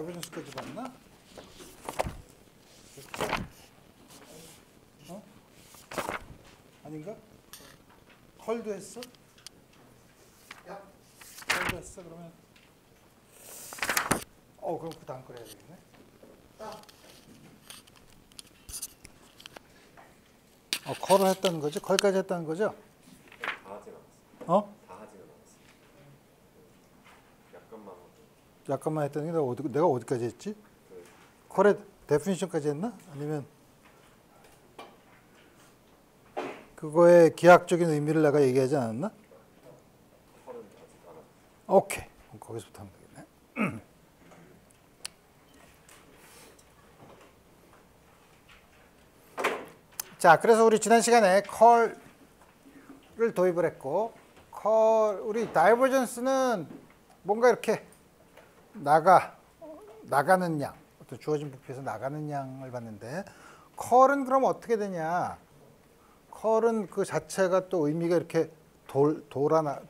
다이버전스까지 봤나? 어? 아닌가? 컬도 했어? 컬도 했어? 그러면 그럼 그 다음 거 해야 되겠네. 컬을 했다는 거죠? 컬까지 했다는 거죠? 다 하진 않았어. 다 하지는 않았어. 약간만 했다는 게 내가 어디까지 했지? 그 컬의 데피니션까지 했나? 아니면 그거의 기하학적인 의미를 내가 얘기하지 않았나? 컬은 아직 안 하고. 오케이. 그럼 거기서부터 하면 되겠네. 자, 그래서 우리 지난 시간에 컬을 도입을 했고, 우리 다이버전스는 뭔가 이렇게 나가는 양, 어떤 주어진 부피에서 나가는 양을 봤는데, 컬은 그럼 어떻게 되냐? 컬은 그 자체가 또 의미가 이렇게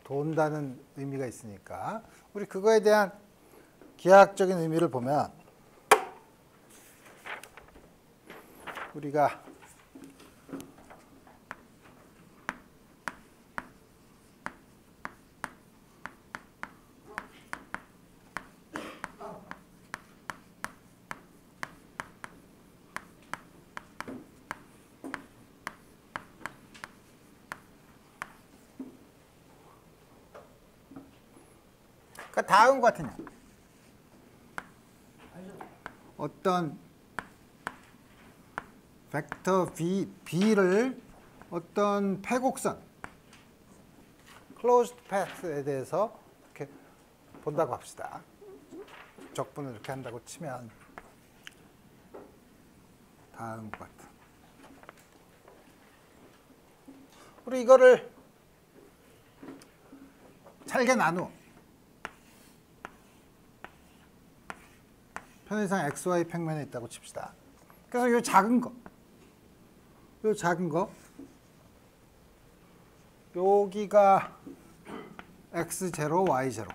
돈다는 의미가 있으니까, 우리 그거에 대한 기하학적인 의미를 보면, 우리가 다음과 같은 양. 어떤 벡터 B를 어떤 폐곡선, closed path에 대해서 이렇게 본다고 합시다. 적분을 이렇게 한다고 치면 다음과 같은. 우리 이거를 잘게 나누어. 편의상 XY 평면에 있다고 칩시다. 그래서 이 작은 거, 여기가 X0, Y0.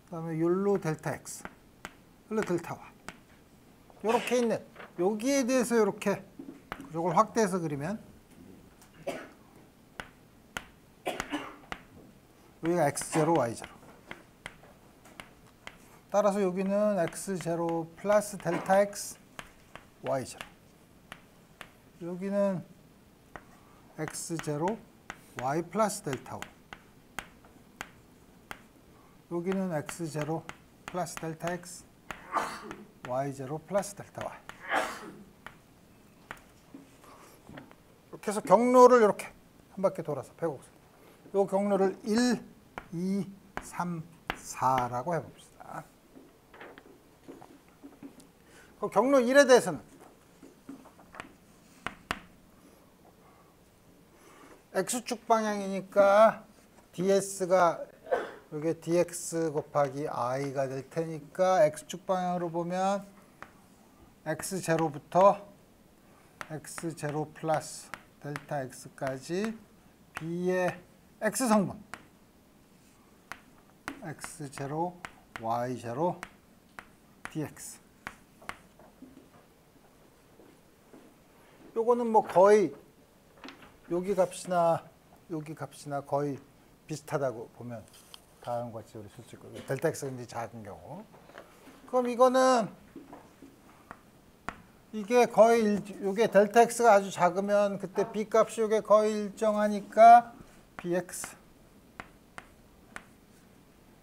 그다음에 욜로 델타 X, 욜로 델타 Y. 이렇게 있는, 여기에 대해서 이렇게 이걸 확대해서 그리면 여기가 X0, Y0. 따라서 여기는 X0 플러스 델타 X, Y0. 여기는 X0, Y 플러스 델타 Y. 여기는 X0 플러스 델타 X, Y0 플러스 델타 Y. 이렇게 해서 경로를 이렇게 한 바퀴 돌아서 폐곡선. 이 경로를 1, 2, 3, 4라고 해봅시다. 경로 1에 대해서는 X축 방향이니까 ds가 이게 dx 곱하기 i가 될 테니까 X축 방향으로 보면 X0부터 X0 플러스 델타 X까지 B의 X성분 X0, Y0, dx. 요거는 뭐 거의 여기 값이나 거의 비슷하다고 보면 다음과 같이 우리 쓸 수 있고, 델타 X가 굉장히 작은 경우. 그럼 이거는 이게 거의 이게 델타 X가 아주 작으면 그때 B 값이 이게 거의 일정하니까 BX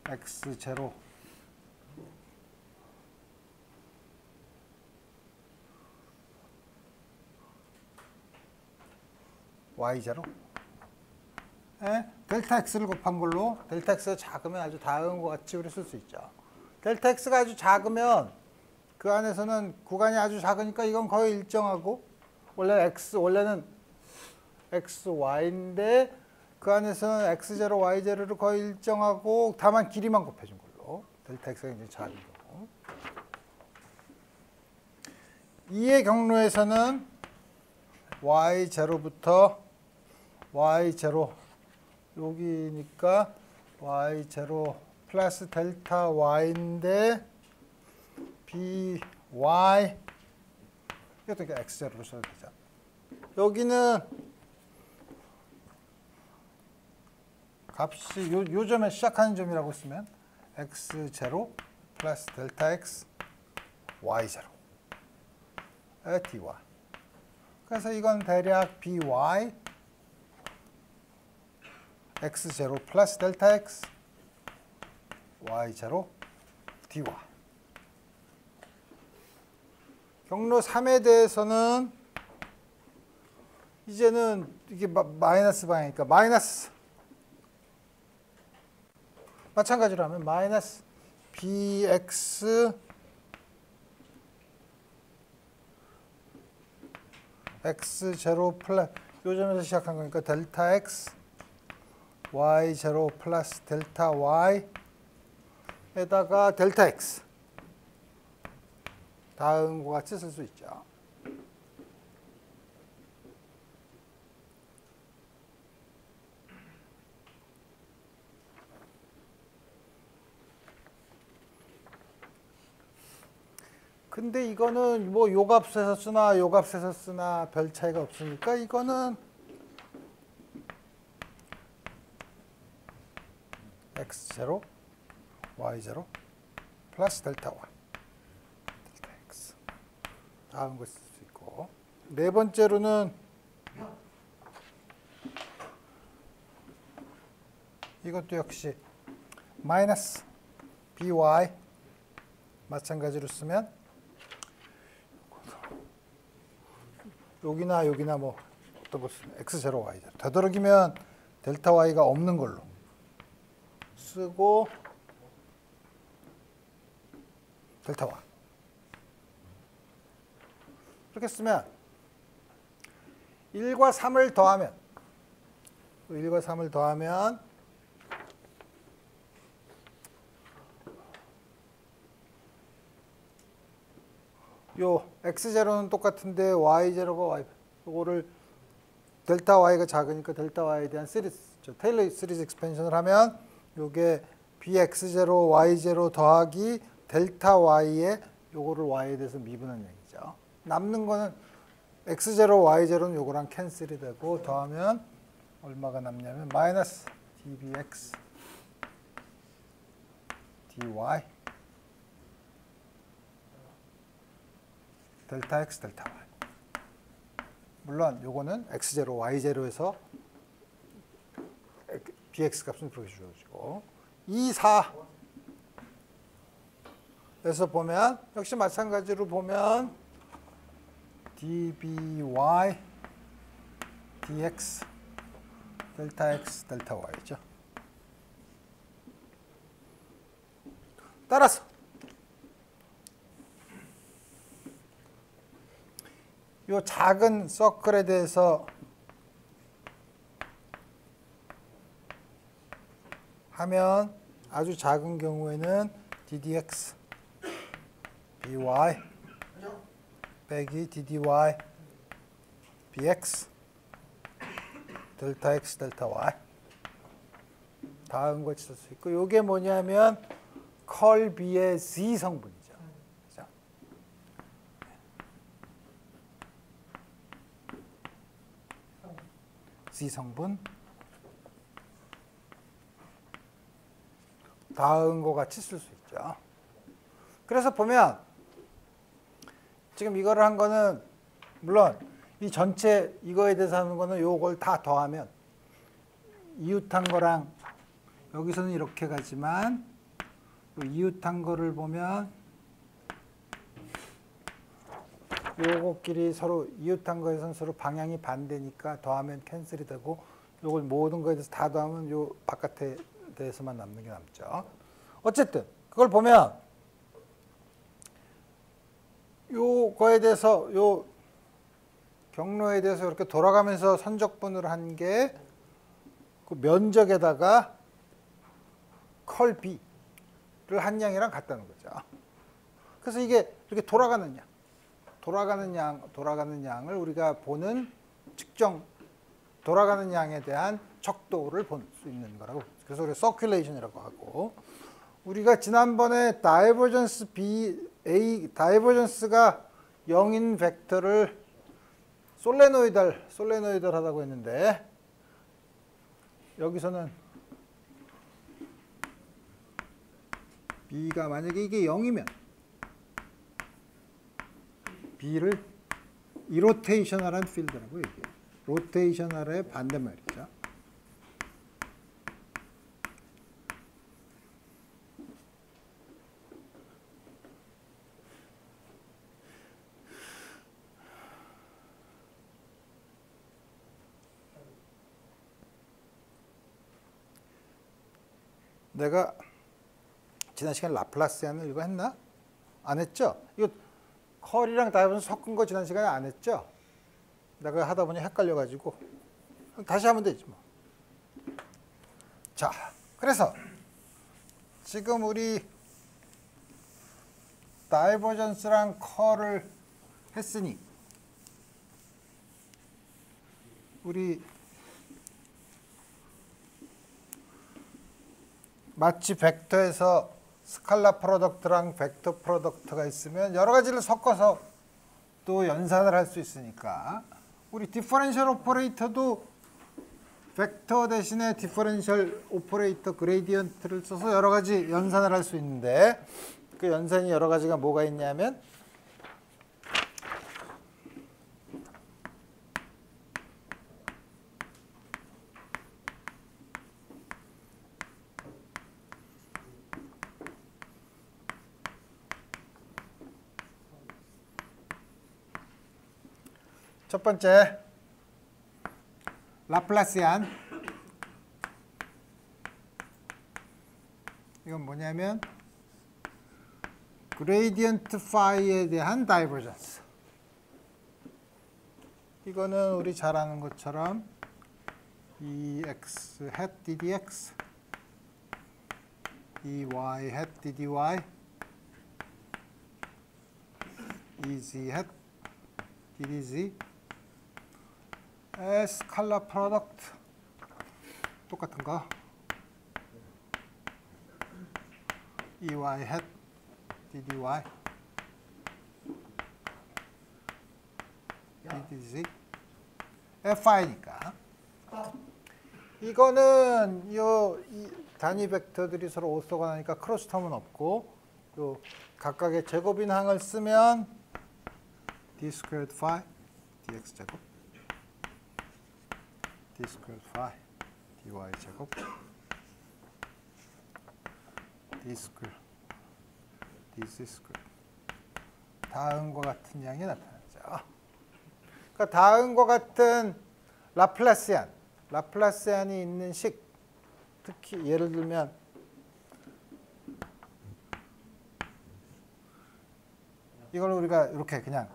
X0 Y0 델타 X를 곱한 걸로 델타 X가 작으면 아주 다음과 같이 우리 쓸 수 있죠. 델타 X가 아주 작으면 그 안에서는 구간이 아주 작으니까 이건 거의 일정하고 원래는 XY인데 그 안에서는 X0, Y0를 거의 일정하고 다만 길이만 곱해준 걸로 델타 X가 굉장히 작은 경우. 2의 경로에서는 Y0부터 Y0 여기니까 Y0 플러스 델타 y인데 by 이것도 이렇게 x0로 써도 되죠. 여기는 값이 요 점에 시작하는 점이라고 쓰면 x0 플러스 델타 x y0 dy. 그래서 이건 대략 by x0 플러스 델타 x y0 dy. 경로 3에 대해서는 이제는 이게 마이너스 방향이니까 마이너스 마찬가지로 하면 마이너스 bx x0 플러스 요 점에서 시작한 거니까 델타 x y0 플러스 델타 y에다가 델타 x 다음과 같이 쓸 수 있죠. 근데 이거는 뭐 요 값에서 쓰나 요 값에서 쓰나 별 차이가 없으니까 이거는 x0 y0 플러스 델타 y 델타 x 다음 거 쓸 수 있고 네 번째로는 이것도 역시 마이너스 by 마찬가지로 쓰면 여기나 뭐 어떤 거 쓰면 x0 y0 되도록이면 델타 y가 없는 걸로 쓰고 델타 y 이렇게 쓰면 1과 3을 더하면 1과 3을 더하면 요 x0는 똑같은데 y0가 y 요거를 델타 y가 작으니까 델타 y에 대한 시리즈 테일러 시리즈 익스펜션을 하면 요게 bx0 y0 더하기 델타 y에 요거를 y에 대해서 미분한 얘기죠. 남는 거는 x0 y0는 요거랑 캔슬이 되고 더하면 얼마가 남냐면 마이너스 dbx dy 델타 x 델타 y. 물론 요거는 x0 y0에서 bx 값은 그렇게 주어지고 2, 4에서 보면 역시 마찬가지로 보면 dby dx 델타 x 델타 y죠. 따라서 요 작은 서클에 대해서 하면 아주 작은 경우에는 ddx by 빼기 ddy bx 델타 x 델타 y 다음 같이 쓸 수 있고 요게 뭐냐면 컬 B의 Z 성분이죠. 그죠? Z 성분 다음과 같이 쓸 수 있죠. 그래서 보면 지금 이거를 한 거는 물론 이 전체 이거에 대해서 하는 거는 요걸 다 더하면 이웃한 거랑 여기서는 이렇게 가지만 이웃한 거를 보면 요거끼리 서로 이웃한 거에서는 서로 방향이 반대니까 더하면 캔슬이 되고 요걸 모든 거에 대해서 다 더하면 요 바깥에 대해서만 남는 게 남죠. 어쨌든 그걸 보면 요거에 대해서 요 경로에 대해서 이렇게 돌아가면서 선적분을 한 게 그 면적에다가 컬 B를 한 양이랑 같다는 거죠. 그래서 이게 이렇게 돌아가는 양을 우리가 보는 측정 돌아가는 양에 대한 척도를 볼 수 있는 거라고. 그래서 우리가 서큘레이션이라고 하고 우리가 지난번에 다이버전스 다이버전스가 0인 벡터를 솔레노이달하다고 했는데 여기서는 B가 만약에 이게 0이면 B를 이로테이셔널한 필드라고 얘기해요. 로테이셔널의 반대말이죠. 내가 지난 시간에 라플라시안을 이거 했나? 안 했죠? 이거 컬이랑 다이버전스 섞은 거 지난 시간에 안 했죠? 내가 하다 보니 헷갈려가지고 다시 하면 되지 뭐. 자, 그래서 지금 우리 다이버전스랑 컬을 했으니 우리 마치 벡터에서 스칼라 프로덕트랑 벡터 프로덕트가 있으면 여러 가지를 섞어서 또 연산을 할 수 있으니까 우리 디퍼런셜 오퍼레이터도 벡터 대신에 디퍼런셜 오퍼레이터 그레디언트를 써서 여러 가지 연산을 할 수 있는데 그 연산이 여러 가지가 뭐가 있냐면 첫 번째 라플라시안 이건 뭐냐면 그레디언트 파이에 대한 다이버전스 이거는 우리 잘 아는 것처럼 EX hat DDX EY hat DDY EZ hat DDZ 스칼라 프로덕트 똑같은 거 EY hat DDY DDZ FI니까 이거는 이 단위 벡터들이 서로 오토고널하니까 크로스 텀은 없고 또 각각의 제곱인 항을 쓰면 d squared phi dx 제곱 d squared phi dy 제곱 d squared dz squared 다음과 같은 양이 나타나죠. 그러니까 다음과 같은 라플라시안이 있는 식 특히 예를 들면 이걸 우리가 이렇게 그냥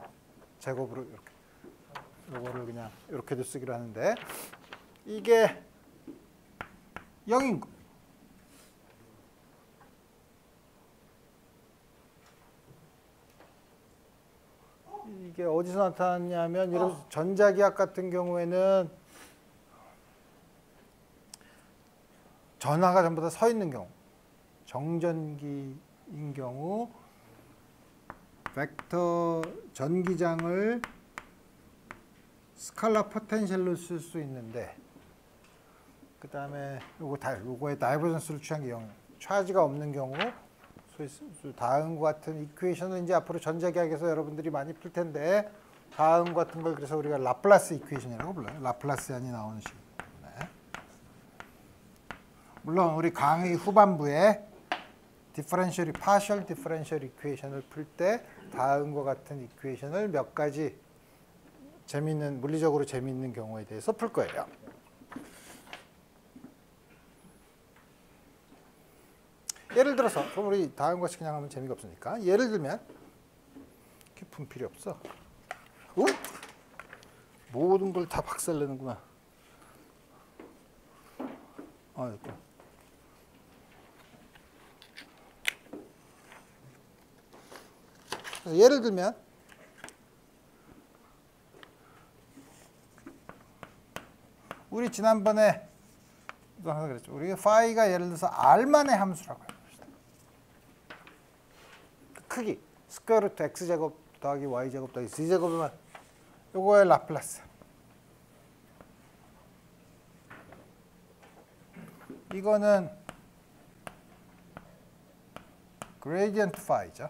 제곱으로 이렇게 이거를 그냥 이렇게도 쓰기로 하는데 이게 0인 거. 이게 어디서 나타났냐면 이런 전자기학 같은 경우에는 전하가 전부 다 서 있는 경우 정전기인 경우 벡터 전기장을 스칼라 포텐셜로 쓸 수 있는데 그 다음에 요거의 다이버전스를 취한 게 0, 차지가 없는 경우 다음과 같은 이퀘이션은 이제 앞으로 전자기학에서 여러분들이 많이 풀 텐데 다음과 같은 걸 그래서 우리가 라플라스 이퀘이션이라고 불러요. 라플라시안이 나오는 식. 네. 물론 우리 강의 후반부에 파셜 디퍼런셜 이퀘이션을 풀 때 다음과 같은 이퀘이션을 몇 가지 물리적으로 재미있는 경우에 대해서 풀 거예요. 예를 들어서 그럼 우리 다음과 같이 그냥 하면 재미가 없으니까 예를 들면 이렇게 분필이 없어. 모든 걸 다 박살내는구나. 예를 들면 우리 지난번에 이거 하나 그랬죠. 우리가 파이가 예를 들어서 R만의 함수라고 해봅시다. 크기 스퀘어 루트 x제곱 더하기 y제곱 더하기 z제곱이면 요거의 라플라스. 이거는 gradient phi죠.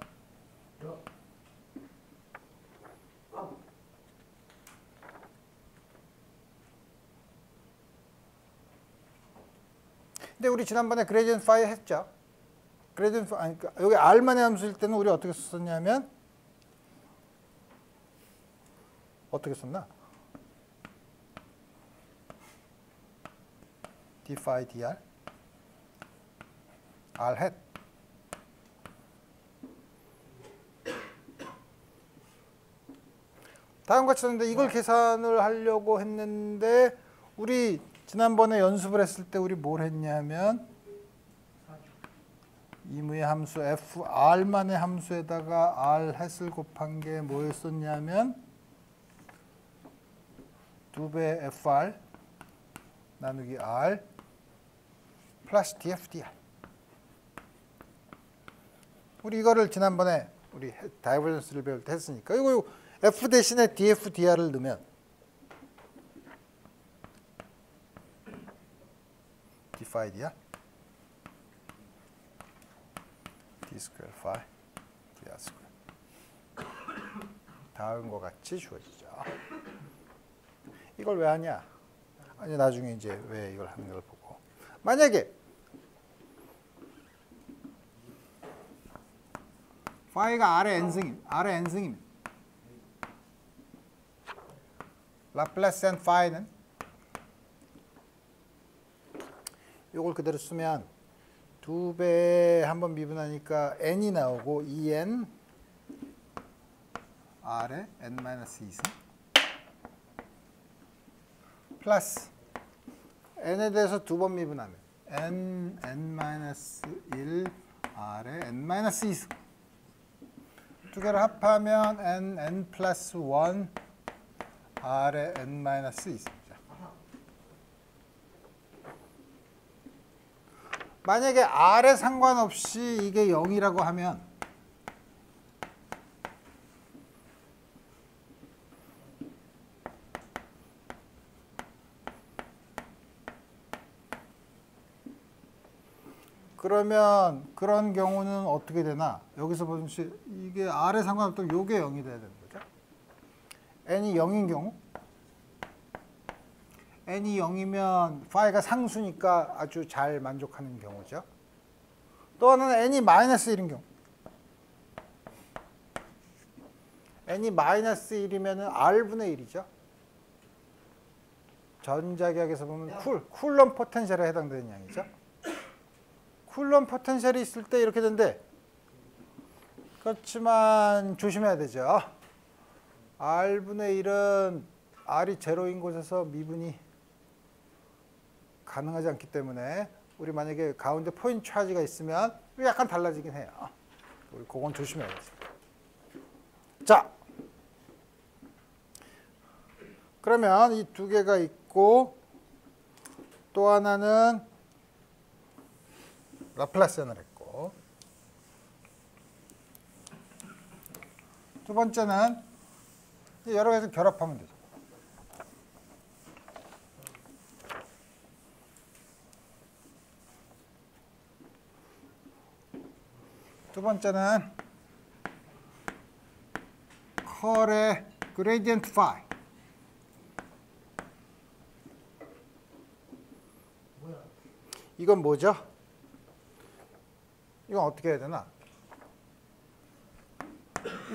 근데 우리 지난번에 gradient phi 했죠. gradient phi, 아니, 여기 r만의 함수일 때는 우리 어떻게 썼냐면 어떻게 썼나? d phi dr r hat 다음과 같이 썼는데 이걸 계산을 하려고 했는데 우리 지난번에 연습을 했을 때 우리 뭘 했냐면 이무의 함수 fr만의 함수에다가 r 햇을 곱한 게 뭐였었냐면 2배 fr 나누기 r 플러스 df dr. 우리 이거를 지난번에 우리 다이버전스를 배울 때 했으니까 이거 f 대신에 df dr을 넣으면 d phi dr d 스퀘어 phi dr 스퀘어 다음과 같이 주어지죠. 이걸 왜 하냐? 아니 나중에 이제 왜 이걸 하는 걸 보고 만약에 phi가 r의 n승입니다. 라플라스 and phi는 이걸 그대로 쓰면 2배 한번 미분하니까 n이 나오고 2n r의 n-2승 플러스 n에 대해서 두 번 미분하면 n-1 r의 n-2승 두 개를 합하면 n 플러스 1 r의 n-2승입니다. 만약에 r에 상관없이 이게 0이라고 하면 그러면 그런 경우는 어떻게 되나? 여기서 보듯이 이게 r에 상관없다면 요게 0이 돼야 되는 거죠. n이 0인 경우 n이 0이면 phi가 상수니까 아주 잘 만족하는 경우죠. 또 하나는 n이 -1인 경우. n이 -1이면 r분의 1이죠. 전자기학에서 보면 쿨럼 포텐셜에 해당되는 양이죠. 쿨럼 포텐셜이 있을 때 이렇게 된대. 그렇지만 조심해야 되죠. r분의 1은 r이 제로인 곳에서 미분이 가능하지 않기 때문에 우리 만약에 가운데 포인트 차지가 있으면 약간 달라지긴 해요. 우리 그건 조심해야겠습니다. 자, 그러면 이 두 개가 있고 또 하나는 라플라시안을 했고 두 번째는 여러 가지 결합하면 되죠. 두 번째는 컬의 gradient phi. 이건 뭐죠? 이건 어떻게 해야 되나?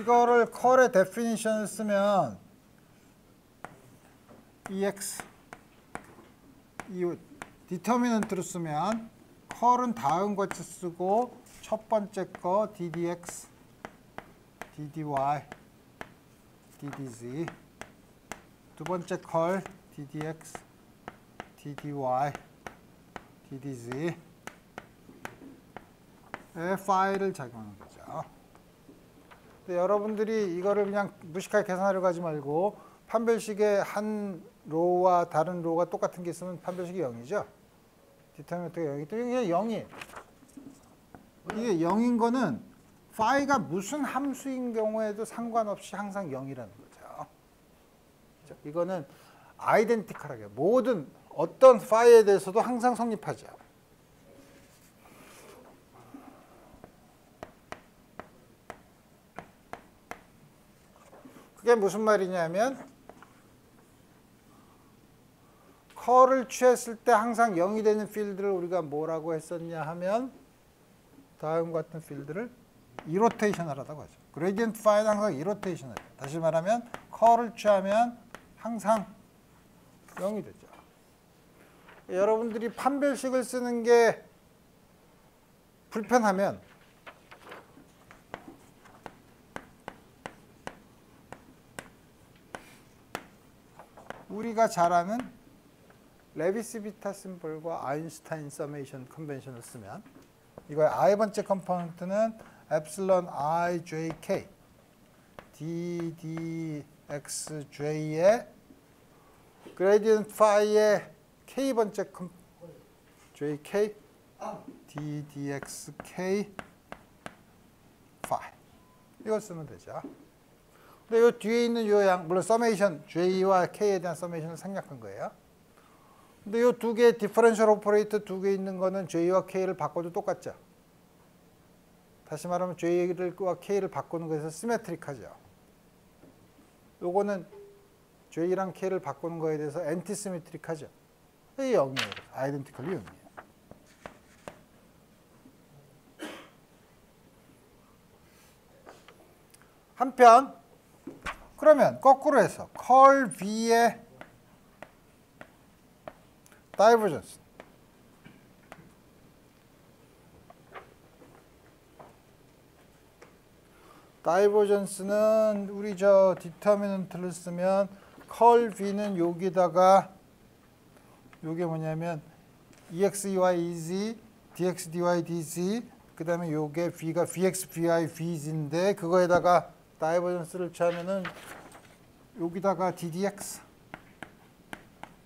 이거를 컬의 definition을 쓰면 ex 이 determinant로 쓰면 컬은 다음과 같이 쓰고 첫 번째 거 ddx, ddy, ddz 두 번째 컬 ddx, ddy, ddz 의 파일을 작용하는 거죠. 근데 여러분들이 이거를 그냥 무식하게 계산하려고 하지 말고 판별식의 한 로우와 다른 로우가 똑같은 게 있으면 판별식이 0이죠. 디터미넌트가 0이기 때문에 이게 0이에요. 이게 0인 거는 파이가 무슨 함수인 경우에도 상관없이 항상 0이라는 거죠. 그렇죠? 이거는 아이덴티컬하게 모든 어떤 파이에 대해서도 항상 성립하죠. 그게 무슨 말이냐면 컬을 취했을 때 항상 0이 되는 필드를 우리가 뭐라고 했었냐 하면 다음과 같은 필드를 이로테이션을 하다고 하죠. 그레디언트 파이는 항상 이로테이션을 해요. 다시 말하면 컬을 취하면 항상 0이 되죠. 여러분들이 판별식을 쓰는 게 불편하면 우리가 잘 아는 레비스-비타 심볼과 아인슈타인 서메이션 컨벤션을 쓰면 이거의 i번째 컴포넌트는 epsilon ijk ddxj의 그레디언트 파이의 k번째 jk ddxk 파이 이걸 쓰면 되죠. 근데 이 뒤에 있는 요양 물론 서메이션 j와 k에 대한 서메이션을 생략한 거예요. 근데 이 두 개의 디퍼런셜 오퍼레이터 두 개 있는 거는 j와 k를 바꿔도 똑같죠. 다시 말하면 j와 k를 바꾸는 것에서 시메트릭하죠. 요거는 j랑 k를 바꾸는 거에 대해서 엔티시메트릭하죠. 이게 0이에요. 아이덴티컬리 0이에요. 한편 그러면 거꾸로 해서 컬 V의 다이버전스 다이버전스는 우리 저 디터미넌트를 쓰면 컬 V는 여기다가 요게 뭐냐면 EX, EY, EZ, DX, DY, DZ 그 다음에 요게 V가 VX, VY, VZ인데 그거에다가 다이버전스를 취하면은 여기다가 DDX,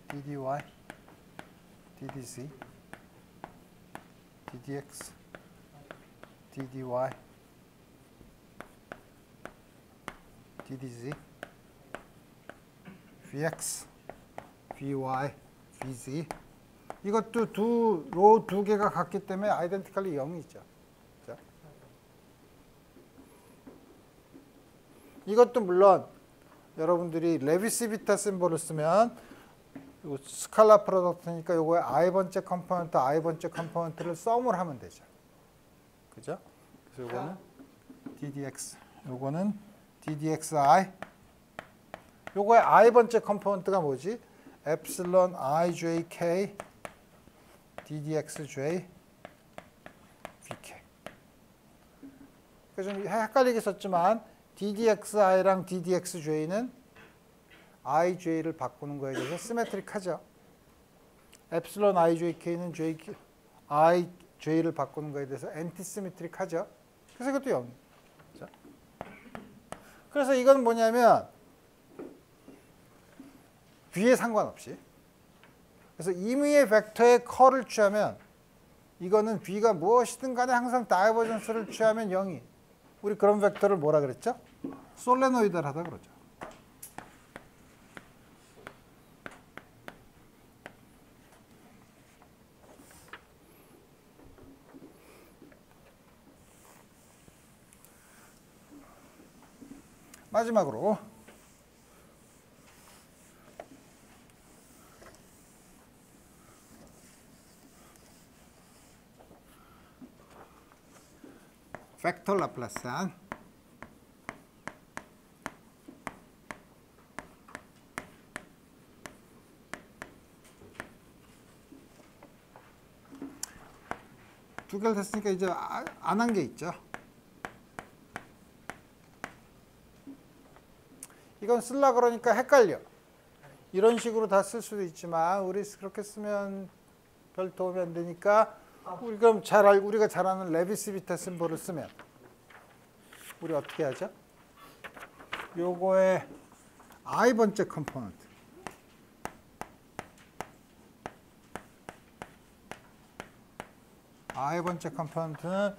DDY, DDZ, DDX, DDY, DDZ, VX, VY, VZ 이것도 로 두 개가 같기 때문에 아이덴티컬리 0이죠. 그렇죠? 이것도 물론 여러분들이 레비스-비타 심볼을 쓰면 요 스칼라 프로덕트니까 요거에 i번째 컴포넌트, i번째 컴포넌트를 썸을 하면 되죠. 그죠? 그래서 요거는 ddx, 요거는 ddxi. 요거의 i번째 컴포넌트가 뭐지? epsilon ijk ddxj vk. 그래서 좀 헷갈리게 썼지만 ddxi랑 ddxj는 ij를 바꾸는 거에 대해서 시메트릭하죠. epsilon ijk는 ij를 바꾸는 거에 대해서 엔티시메트릭하죠. 그래서 이것도 0. 그래서 이건 뭐냐면 V에 상관없이 그래서 임의의 벡터의 컬을 취하면 이거는 V가 무엇이든 간에 항상 다이버전스를 취하면 0이 우리 그런 벡터를 뭐라 그랬죠? 솔레노이드하다 그러죠. 마지막으로 벡터 라플라스안 두 개를 됐으니까 이제 안 한 게 있죠. 이건 쓰려고 그러니까 헷갈려. 이런 식으로 다 쓸 수도 있지만 우리 그렇게 쓰면 별 도움이 안 되니까 우리 그럼 우리가 잘 아는 레비스-비타 심볼을 쓰면 우리 어떻게 하죠? 요거의 i번째 컴포넌트 i번째 컴포넌트는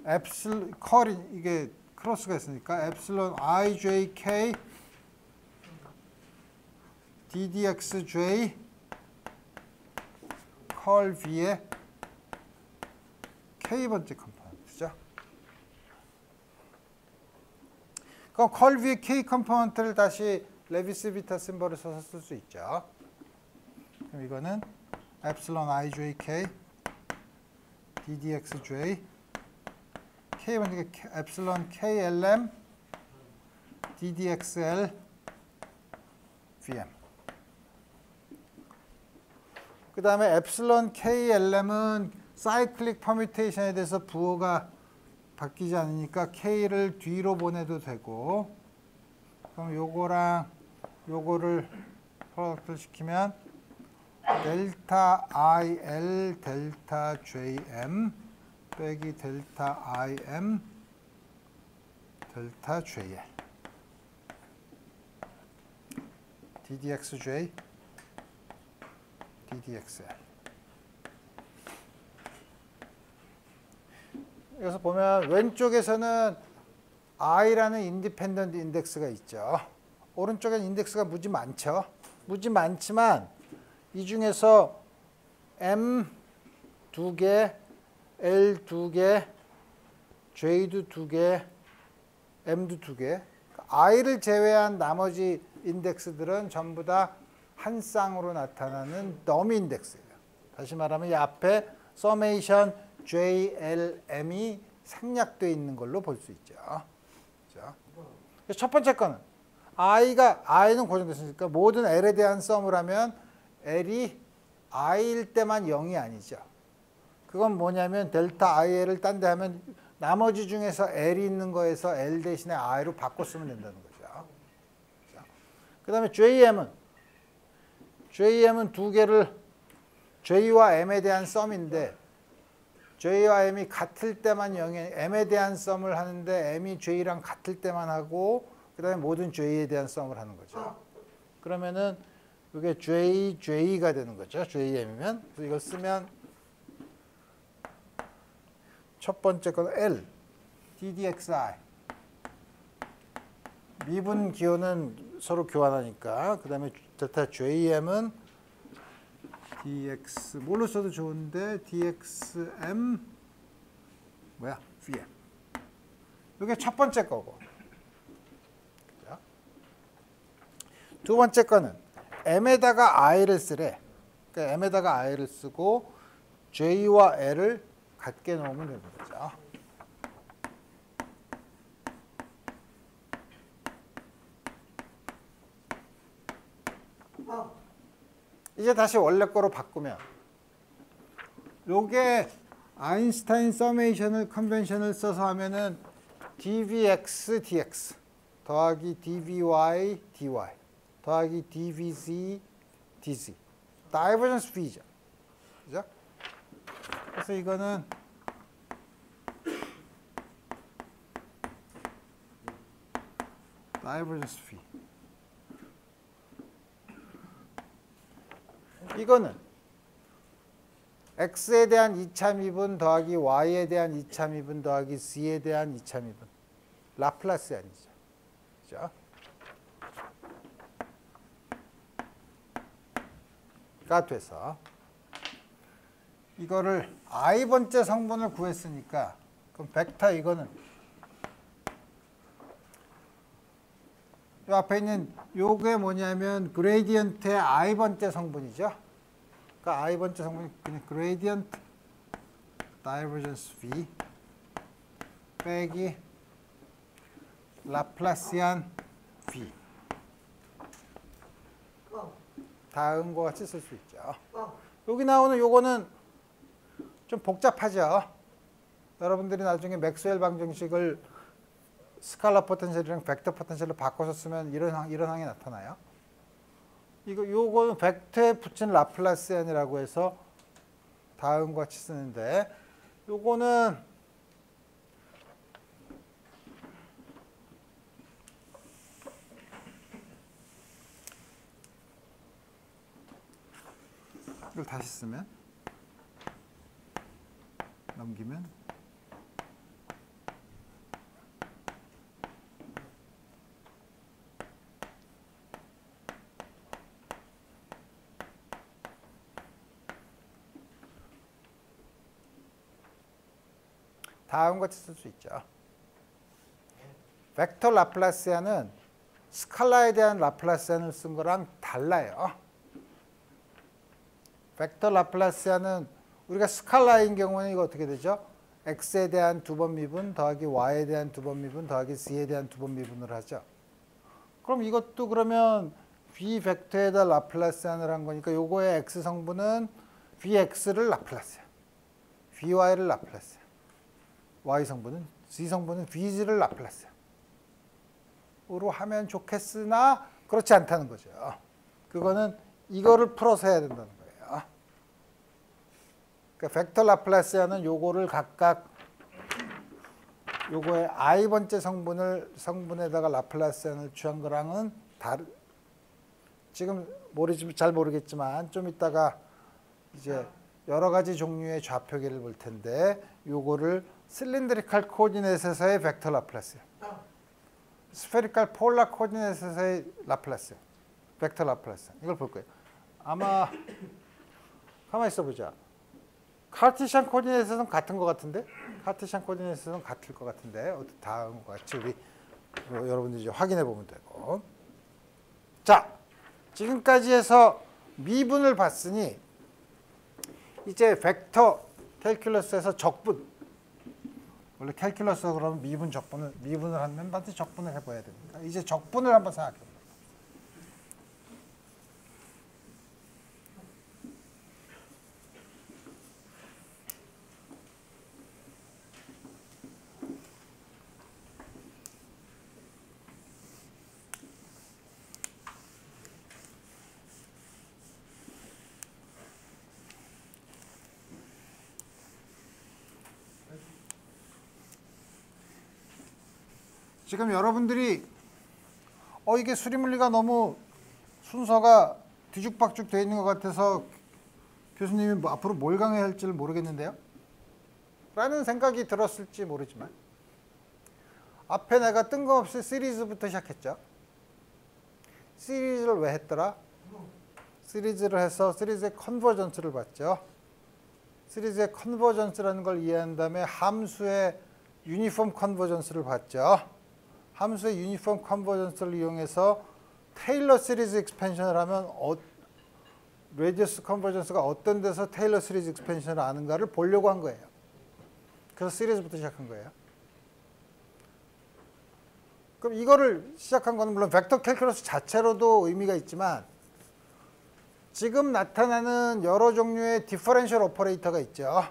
엡실론 컬이 이게 크로스가 있으니까 엡실론 ijk ddxj 컬 v의 k번째 컴포넌트죠. 그럼 컬 v의 k 컴포넌트를 다시 레비스 비타 심볼을 써서 쓸 수 있죠. 그럼 이거는 엡실론 ijk ddxj k번째 엡실론 klm ddxl vm. 그 다음에 엡실론 klm은 사이클릭 퍼뮤테이션에 대해서 부호가 바뀌지 않으니까 k를 뒤로 보내도 되고, 그럼 요거랑 요거를 프로덕트를 시키면 델타 il 델타 jm 빼기 델타 im 델타 jl ddxj ddxl. 여기서 보면 왼쪽에서는 i라는 인디펜던트 인덱스가 있죠. 오른쪽에는 인덱스가 무지 많죠. 무지 많지만 이 중에서 m 2개, l 2개, j도 2개, m도 2개. i를 제외한 나머지 인덱스들은 전부 다 한 쌍으로 나타나는 더미 인덱스예요. 다시 말하면 이 앞에 서메이션 JLM이 생략되어 있는 걸로 볼 수 있죠. 그렇죠? 첫 번째 거는 i는 고정됐으니까 모든 L에 대한 썸을 하면 L이 i일 때만 0이 아니죠. 그건 뭐냐면 델타 IL을 딴 데 하면 나머지 중에서 L이 있는 거에서 L 대신에 i로 바꿔 쓰면 된다는 거죠. 그 다음에 JM은 두 개를 J와 M에 대한 썸인데 J와 M이 같을 때만 0이 M에 대한 썸을 하는데 M이 J랑 같을 때만 하고 그 다음에 모든 J에 대한 썸을 하는 거죠. 그러면은 이게 J가 되는 거죠. JM이면. 그래서 이걸 쓰면 첫 번째 건 L, DDXI. 미분 기호는 서로 교환하니까. 그 다음에 델타 JM은 dx 뭘로 써도 좋은데 dxm vm. 이게 첫 번째 거고. 그죠? 두 번째 거는 m에다가 i를 쓰래. 그러니까 m에다가 i를 쓰고 j와 l을 같게 놓으면 되는 거죠. 이제 다시 원래 거로 바꾸면 요게 아인슈타인 서메이션을 컨벤션을 써서 하면은 dvx dx 더하기 dvy dy 더하기 dvz dz 다이버전스 v죠. 그죠? 그래서 이거는 다이버전스 v. 이거는 x에 대한 2차 미분 더하기 y에 대한 2차 미분 더하기 z에 대한 2차 미분. 라플라스안이죠. 그죠? 가 돼서 이거를 i번째 성분을 구했으니까 그럼 벡터 이거는 이 앞에 있는 요게 뭐냐면 그레디언트의 i번째 성분이죠. 그러니까 i번째 성분이 그냥 그레디언트 다이버전스 v 빼기 라플라시안 v. 다음과 같이 쓸 수 있죠. 여기 나오는 요거는 좀 복잡하죠. 여러분들이 나중에 맥스웰 방정식을 스칼라 포텐셜이랑 벡터 포텐셜로 바꿔서 쓰면 이런 항이 나타나요. 요거는 벡터에 붙인 라플라시안이라고 해서 다음과 같이 쓰는데 요거는 이걸 다시 쓰면 넘기면 다음과 같이 쓸 수 있죠. 벡터 라플라시안은 스칼라에 대한 라플라시안을 쓴 거랑 달라요. 벡터 라플라시안은 우리가 스칼라인 경우는 이거 어떻게 되죠? x에 대한 2번 미분 더하기 y에 대한 2번 미분 더하기 z에 대한 2번 미분을 하죠. 그럼 이것도 그러면 v 벡터에다 라플라시안을 한 거니까 요거의 x 성분은 vx를 라플라시안, vy를 라플라시안, y 성분은 z 성분은 vz를 라플라시안 으로 하면 좋겠으나 그렇지 않다는 거죠. 그거는 이거를 풀어서 해야 된다는 거예요. 그러니까 벡터 라플라시안은 요거를 각각 요거의 i번째 성분에다가 라플라시안을 취한 거랑은 지금 잘 모르겠지만 좀 이따가 이제 여러 가지 종류의 좌표계를 볼 텐데 요거를 실린드리칼 코디네이트에서의 벡터 라플라시안, 스페리칼 폴라 코디네이트에서의 라플라시안, 벡터 라플라시안 이걸 볼 거예요. 아마 가만히 있어 보자. 카르티시안 코디네이트에서는 같은 것 같은데? 카르티시안 코디네이트에서는 같을 것 같은데 다음과 같이 우리 여러분들이 이제 확인해 보면 되고. 자, 지금까지 해서 미분을 봤으니 이제 벡터 캘큘러스에서 적분. 원래 캘큘러스 그러면 미분을 하면 반드시 적분을 해봐야 됩니다. 이제 적분을 한번 생각해 봅니다. 지금 여러분들이 이게 수리물리가 너무 순서가 뒤죽박죽 되어 있는 것 같아서 교수님이 앞으로 뭘 강의해야 할지를 모르겠는데요. 라는 생각이 들었을지 모르지만 앞에 내가 뜬금없이 시리즈부터 시작했죠. 시리즈를 왜 했더라? 시리즈를 해서 시리즈의 컨버전스를 봤죠. 시리즈의 컨버전스라는 걸 이해한 다음에 함수의 유니폼 컨버전스를 봤죠. 함수의 유니폼 컨버전스를 이용해서 테일러 시리즈 익스펜션을 하면 레디어스 컨버전스가 어떤 데서 테일러 시리즈 익스펜션을 아는가를 보려고 한 거예요. 그래서 시리즈부터 시작한 거예요. 그럼 이거를 시작한 거는 물론 벡터 캘큘러스 자체로도 의미가 있지만 지금 나타나는 여러 종류의 디퍼런셜 오퍼레이터가 있죠.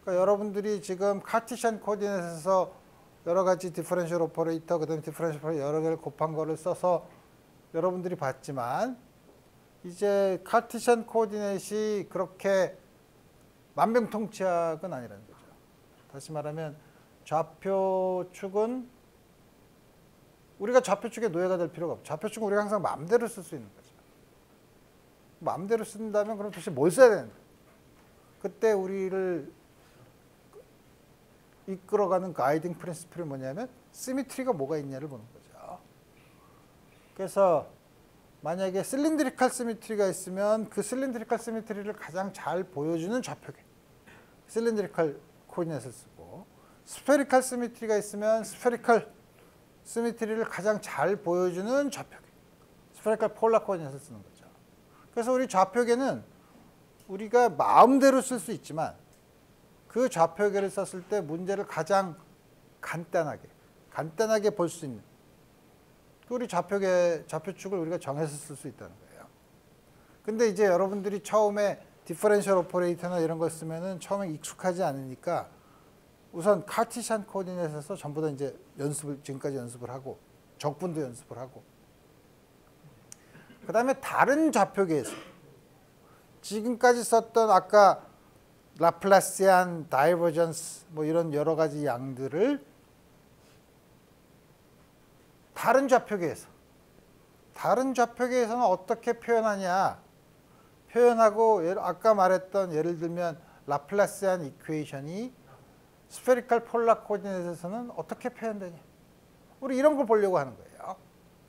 그러니까 여러분들이 지금 카르티시안 코디네이트에서 여러 가지 디퍼런셜 오퍼레이터, 그다음에 디퍼런셜 오퍼레이터 여러 개를 곱한 거를 써서 여러분들이 봤지만 이제 카르티시안 코디네이트이 그렇게 만병통치약은 아니라는 거죠. 다시 말하면 좌표축은 우리가 좌표축에 노예가 될 필요가 없죠. 좌표축은 우리가 항상 마음대로 쓸 수 있는 거죠. 마음대로 쓴다면 그럼 도대체 뭘 써야 되는데? 그때 우리를 이끌어가는 가이딩 프린시플이 뭐냐면 시미트리가 뭐가 있냐를 보는 거죠. 그래서 만약에 실린드리칼 시미트리가 있으면 그 실린드리칼 시미트리를 가장 잘 보여주는 좌표계, 실린드리칼 코디네이트를 쓰고, 스페리칼 시미트리가 있으면 스페리칼 시미트리를 가장 잘 보여주는 좌표계, 스페리칼 폴라 코디네이트를 쓰는 거죠. 그래서 우리 좌표계는 우리가 마음대로 쓸 수 있지만 그 좌표계를 썼을 때 문제를 가장 간단하게 볼 수 있는 우리 좌표축을 우리가 정해서 쓸 수 있다는 거예요. 근데 이제 여러분들이 처음에 디퍼런셜 오퍼레이터나 이런 걸 쓰면은 처음에 익숙하지 않으니까 우선 카르티시안 코디네이트에서 전부 다 이제 지금까지 연습을 하고 적분도 연습을 하고 그 다음에 다른 좌표계에서 지금까지 썼던 아까 라플라시안, 다이버전스 뭐 이런 여러 가지 양들을 다른 좌표계에서는 어떻게 표현하냐 표현하고 아까 말했던 예를 들면 라플라시안 이퀘이션이 스페리칼 폴라 코디네이트에서는 어떻게 표현되냐 우리 이런 걸 보려고 하는 거예요.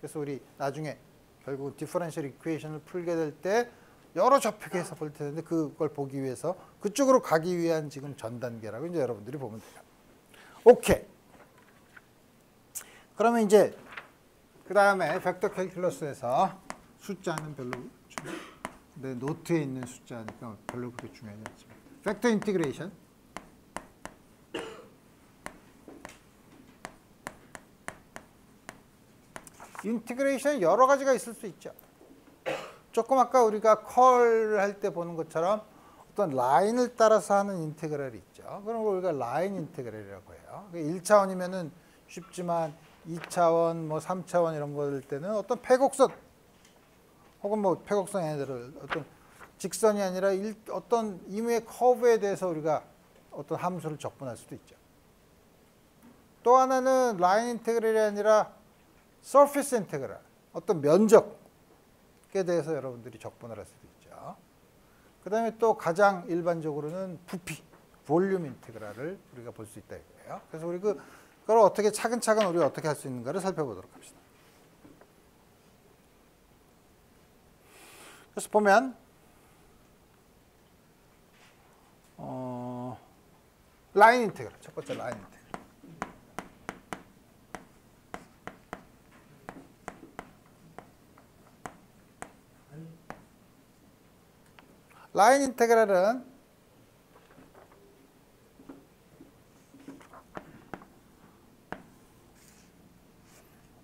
그래서 우리 나중에 결국 디퍼런셜 이퀘이션을 풀게 될 때 여러 좌표계에서 볼 텐데 그걸 보기 위해서 그쪽으로 가기 위한 지금 전 단계라고 이제 여러분들이 보면 돼요. 오케이. 그러면 이제 그 다음에 벡터 캘큘러스에서 숫자는 별로 내 노트에 있는 숫자니까 별로 그렇게 중요하지 않지만 벡터 인티그레이션. 인티그레이션이 여러 가지가 있을 수 있죠. 조금 아까 우리가 컬 할 때 보는 것처럼 어떤 라인을 따라서 하는 인테그랄이 있죠. 그런 걸 우리가 라인 인테그랄이라고 해요. 1차원이면은 쉽지만 2차원, 뭐 3차원 이런 거일 때는 어떤 폐곡선 혹은 뭐 폐곡선이 아니라 어떤 직선이 아니라 어떤 임의의 커브에 대해서 우리가 어떤 함수를 적분할 수도 있죠. 또 하나는 라인 인테그랄이 아니라 서피스 인테그랄, 어떤 면적에 대해서 여러분들이 적분을 할 수도 있죠. 그 다음에 또 가장 일반적으로는 부피, 볼륨 인테그랄을 우리가 볼 수 있다 이거예요. 그래서 우리 그걸 어떻게 차근차근 우리가 어떻게 할 수 있는가를 살펴보도록 합시다. 그래서 보면 라인 인테그랄, 첫 번째 라인 인테그랄. 라인 인테그랄은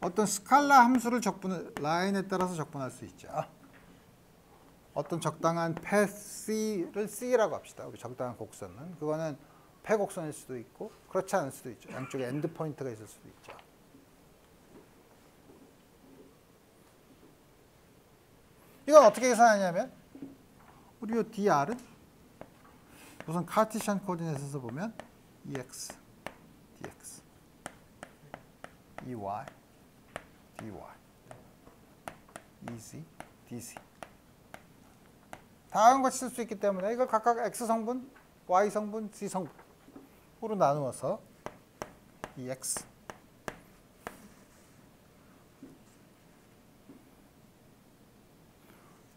어떤 스칼라 함수를 라인에 따라서 적분할 수 있죠. 어떤 적당한 패스를 C라고 합시다. 우리 적당한 곡선은. 그거는 폐곡선일 수도 있고 그렇지 않을 수도 있죠. 양쪽에 엔드 포인트가 있을 수도 있죠. 이건 어떻게 계산하냐면 우리 이 dr은 우선 카르티시안 코디네이트에서 보면 ex, dx, ey, dy, ez, dz 다양한 것이 쓸 수 있기 때문에 이걸 각각 x 성분, y 성분, z 성분으로 나누어서 ex,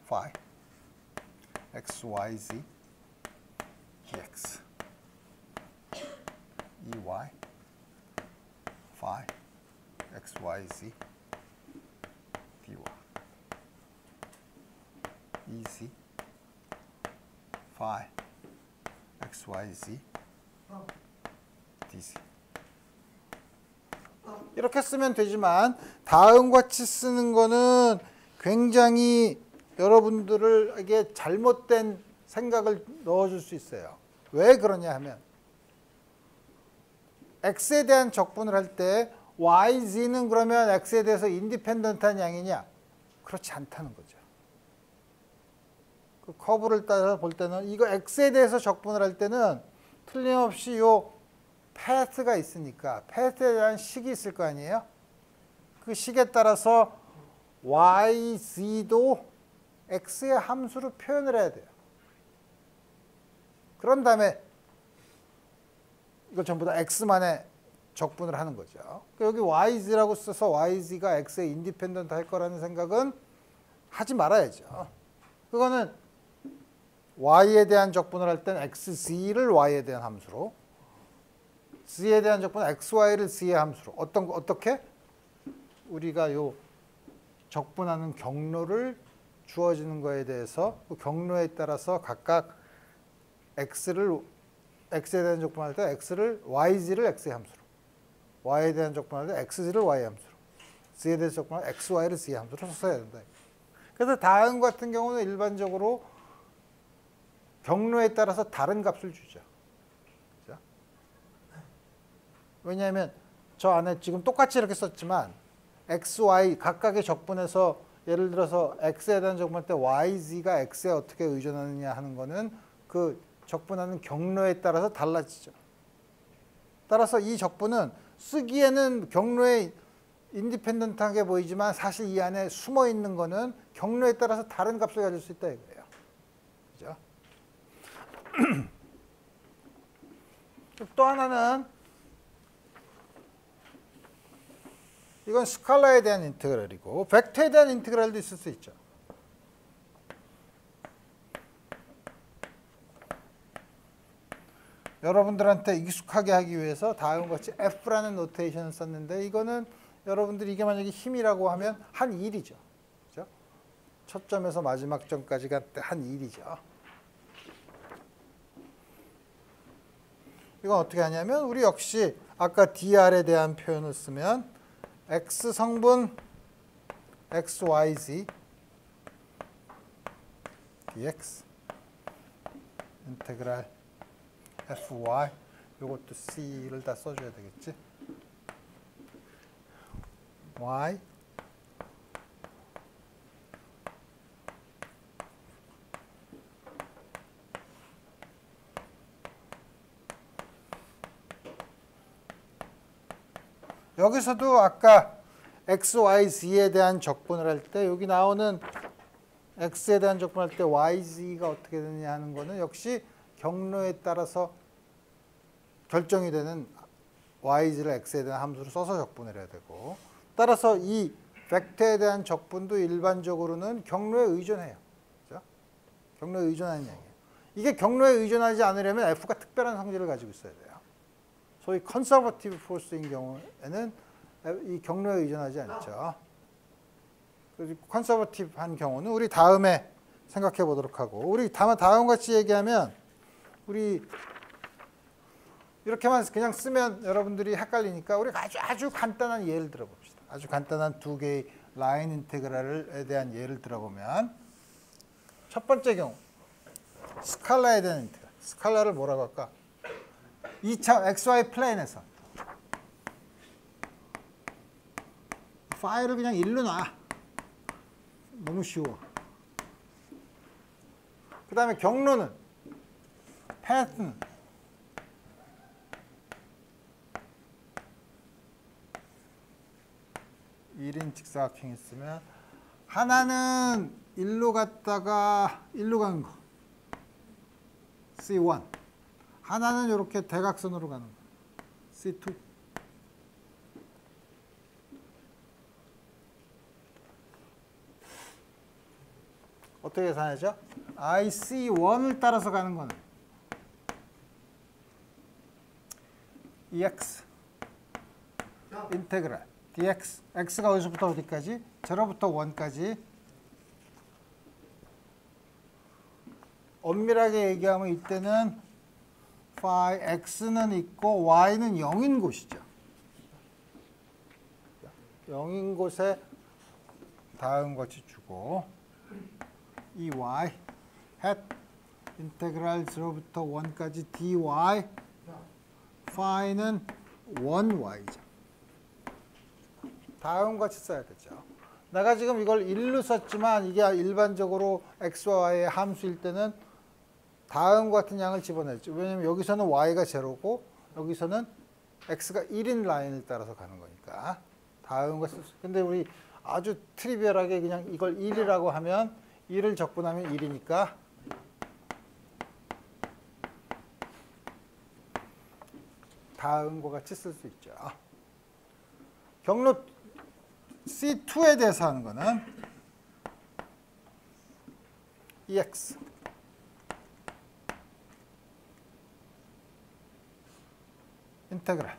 phi, x, y, z, dx, ey, phi, x, y, z, dy, ez, phi, x, y, z, dz. 이렇게 쓰면 되지만 다음과 같이 쓰는 거는 굉장히 여러분들에게 잘못된 생각을 넣어줄 수 있어요. 왜 그러냐 하면 x에 대한 적분을 할 때 y, z는 그러면 x에 대해서 인디펜던트한 양이냐? 그렇지 않다는 거죠. 그 커브를 따라서 볼 때는 이거 x에 대해서 적분을 할 때는 틀림없이 요 패스가 있으니까 패스에 대한 식이 있을 거 아니에요? 그 식에 따라서 y, z도 x의 함수로 표현을 해야 돼요. 그런 다음에 이걸 전부 다 x만에 적분을 하는 거죠. 여기 yz라고 써서 yz가 x의 인디펜던트 할 거라는 생각은 하지 말아야죠. 그거는 y에 대한 적분을 할 때는 xz를 y에 대한 함수로, z에 대한 적분은 xy를 z의 함수로. 어떻게? 우리가 요 적분하는 경로를 주어지는 거에 대해서 그 경로에 따라서 각각 x에 대한 적분할 때 x를 yz를 x의 함수로, y에 대한 적분할 때 xz를 y의 함수로, z에 대한 적분할 때 xy를 z의 함수로 써야 된다. 그래서 다음 같은 경우는 일반적으로 경로에 따라서 다른 값을 주죠. 그렇죠? 왜냐하면 저 안에 지금 똑같이 이렇게 썼지만 x, y 각각의 적분에서 예를 들어서 x에 대한 적분할 때 yz가 x에 어떻게 의존하느냐 하는 거는 그 적분하는 경로에 따라서 달라지죠. 따라서 이 적분은 쓰기에는 경로에 인디펜던트하게 보이지만 사실 이 안에 숨어 있는 거는 경로에 따라서 다른 값을 가질 수 있다 이거예요. 그죠? 또 하나는 이건 스칼라에 대한 인테그랄이고 벡터에 대한 인테그랄도 있을 수 있죠. 여러분들한테 익숙하게 하기 위해서 다음과 같이 F라는 노테이션을 썼는데 이거는 여러분들이 이게 만약에 힘이라고 하면 한 1이죠. 그죠? 첫 점에서 마지막 점까지가 한 1이죠. 이건 어떻게 하냐면 우리 역시 아까 dr에 대한 표현을 쓰면 x 성분 xyz dx 인테그랄 fy 요것도 c를 다 써줘야 되겠지. y 여기서도 아까 x, y, z에 대한 적분을 할 때 여기 나오는 x에 대한 적분할 때 y, z가 어떻게 되느냐 하는 거는 역시 경로에 따라서 결정이 되는 y, z를 x에 대한 함수를 써서 적분을 해야 되고 따라서 이 벡터에 대한 적분도 일반적으로는 경로에 의존해요. 그렇죠? 경로에 의존하는 얘기예요. 이게 경로에 의존하지 않으려면 f가 특별한 성질을 가지고 있어야 돼요. 소위 컨서버티브 포스인 경우에는 이 경로에 의존하지 않죠. 컨서버티브한 경우는 우리 다음에 생각해 보도록 하고 우리 다음 같이 얘기하면 우리 이렇게만 그냥 쓰면 여러분들이 헷갈리니까 우리 아주 간단한 예를 들어봅시다. 아주 간단한 두 개의 라인 인테그랄에 대한 예를 들어보면 첫 번째 경우 스칼라에 대한 인테그랄. 스칼라를 뭐라고 할까? 2차 XY 플레인에서 파일을 그냥 일로 놔. 너무 쉬워. 그 다음에 경로는 패턴 (1인) 직사각형이 있으면 하나는 일로 갔다가 일로 가는 거 C1 하나는 이렇게 대각선으로 가는 거 C2 어떻게 계산하죠? IC1을 따라서 가는 거는 EX 인테그랄 dx x가 어디서부터 어디까지? 0부터 1까지 엄밀하게 얘기하면 이때는 phi x는 있고 y는 0인 곳이죠. 0인 곳에 다음과 같이 주고 이 y hat 인테그랄 0부터 1까지 dy phi는 1y죠. 다음과 같이 써야 되죠. 내가 지금 이걸 1로 썼지만 이게 일반적으로 x와 y의 함수일 때는 다음과 같은 양을 집어냈죠. 왜냐하면 여기서는 y가 0고 여기서는 x가 1인 라인을 따라서 가는 거니까 다음과 쓸 수. 근데 우리 아주 트리비얼하게 그냥 이걸 1이라고 하면 1을 적분하면 1이니까 다음과 같이 쓸 수 있죠. 경로 C2에 대해서 하는 거는 EX 인테그랄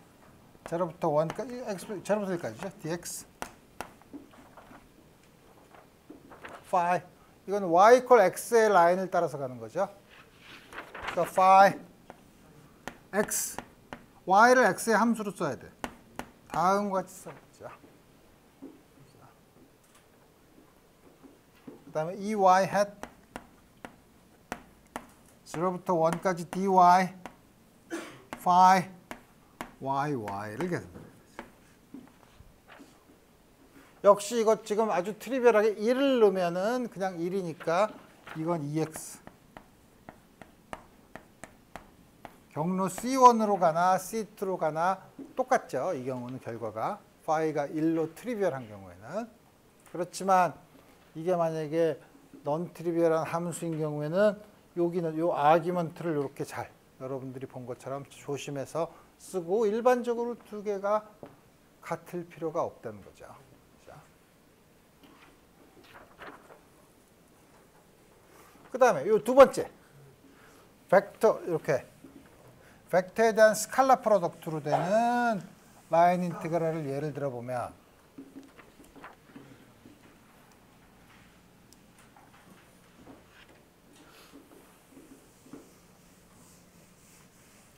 0부터 1까지 x 0부터 1까지죠. dx phi 이건 y 이퀄 x의 라인을 따라서 가는 거죠. 그러니까 phi x y를 x의 함수로 써야 돼. 다음과 같이 써야죠. 그 다음에 EY hat 0부터 1까지 dy phi YY를 계산해야 되죠. 역시 이거 지금 아주 트리비얼하게 1을 넣으면은 그냥 1이니까 이건 EX 경로 C1으로 가나 C2로 가나 똑같죠. 이 경우는 결과가 phi가 1로 트리비얼한 경우에는 그렇지만 이게 만약에 넌 트리비얼한 함수인 경우에는 여기는 요 아기먼트를 이렇게 잘 여러분들이 본 것처럼 조심해서 쓰고 일반적으로 두 개가 같을 필요가 없다는 거죠. 그 다음에 요 두 번째 벡터 이렇게 벡터에 대한 스칼라 프로덕트로 되는 라인 인티그랄을 예를 들어 보면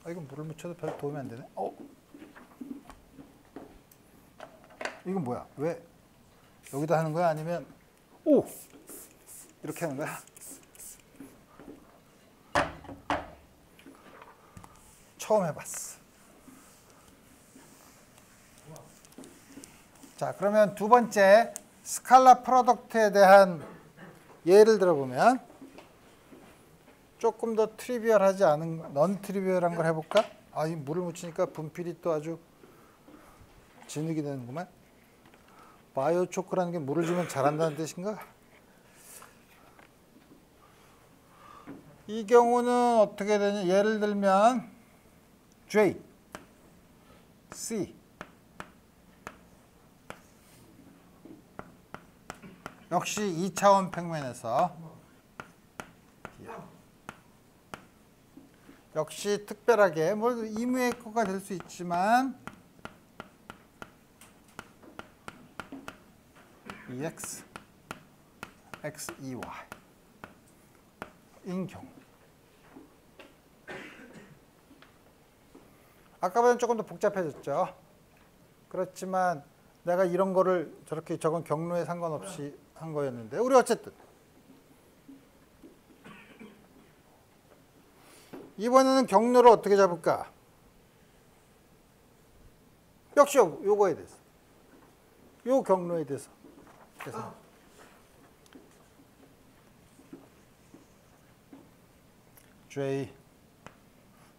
이건 물을 묻혀도 별 도움이 안 되네. 이건 뭐야? 왜 여기다 하는 거야? 아니면 이렇게 하는 거야? 처음 해봤어. 자, 그러면 두 번째 스칼라 프로덕트에 대한 예를 들어보면 조금 더 트리비얼하지 않은 넌 트리비얼한 걸 해볼까? 이 물을 묻히니까 분필이 또 아주 진흙이 되는구만. 바이오 초크라는 게 물을 주면 자란다는 뜻인가? 이 경우는 어떻게 되냐? 예를 들면 J, C 역시 2차원 평면에서 역시 특별하게 이무의 거가 될 수 있지만 EX, XEY 인 경우 아까보다는 조금 더 복잡해졌죠. 그렇지만 내가 이런 거를 저렇게 적은 경로에 상관없이 한 거였는데 우리 어쨌든 이번에는 경로를 어떻게 잡을까? 역시 요거에 대해서 요 경로에 대해서 그래서 J,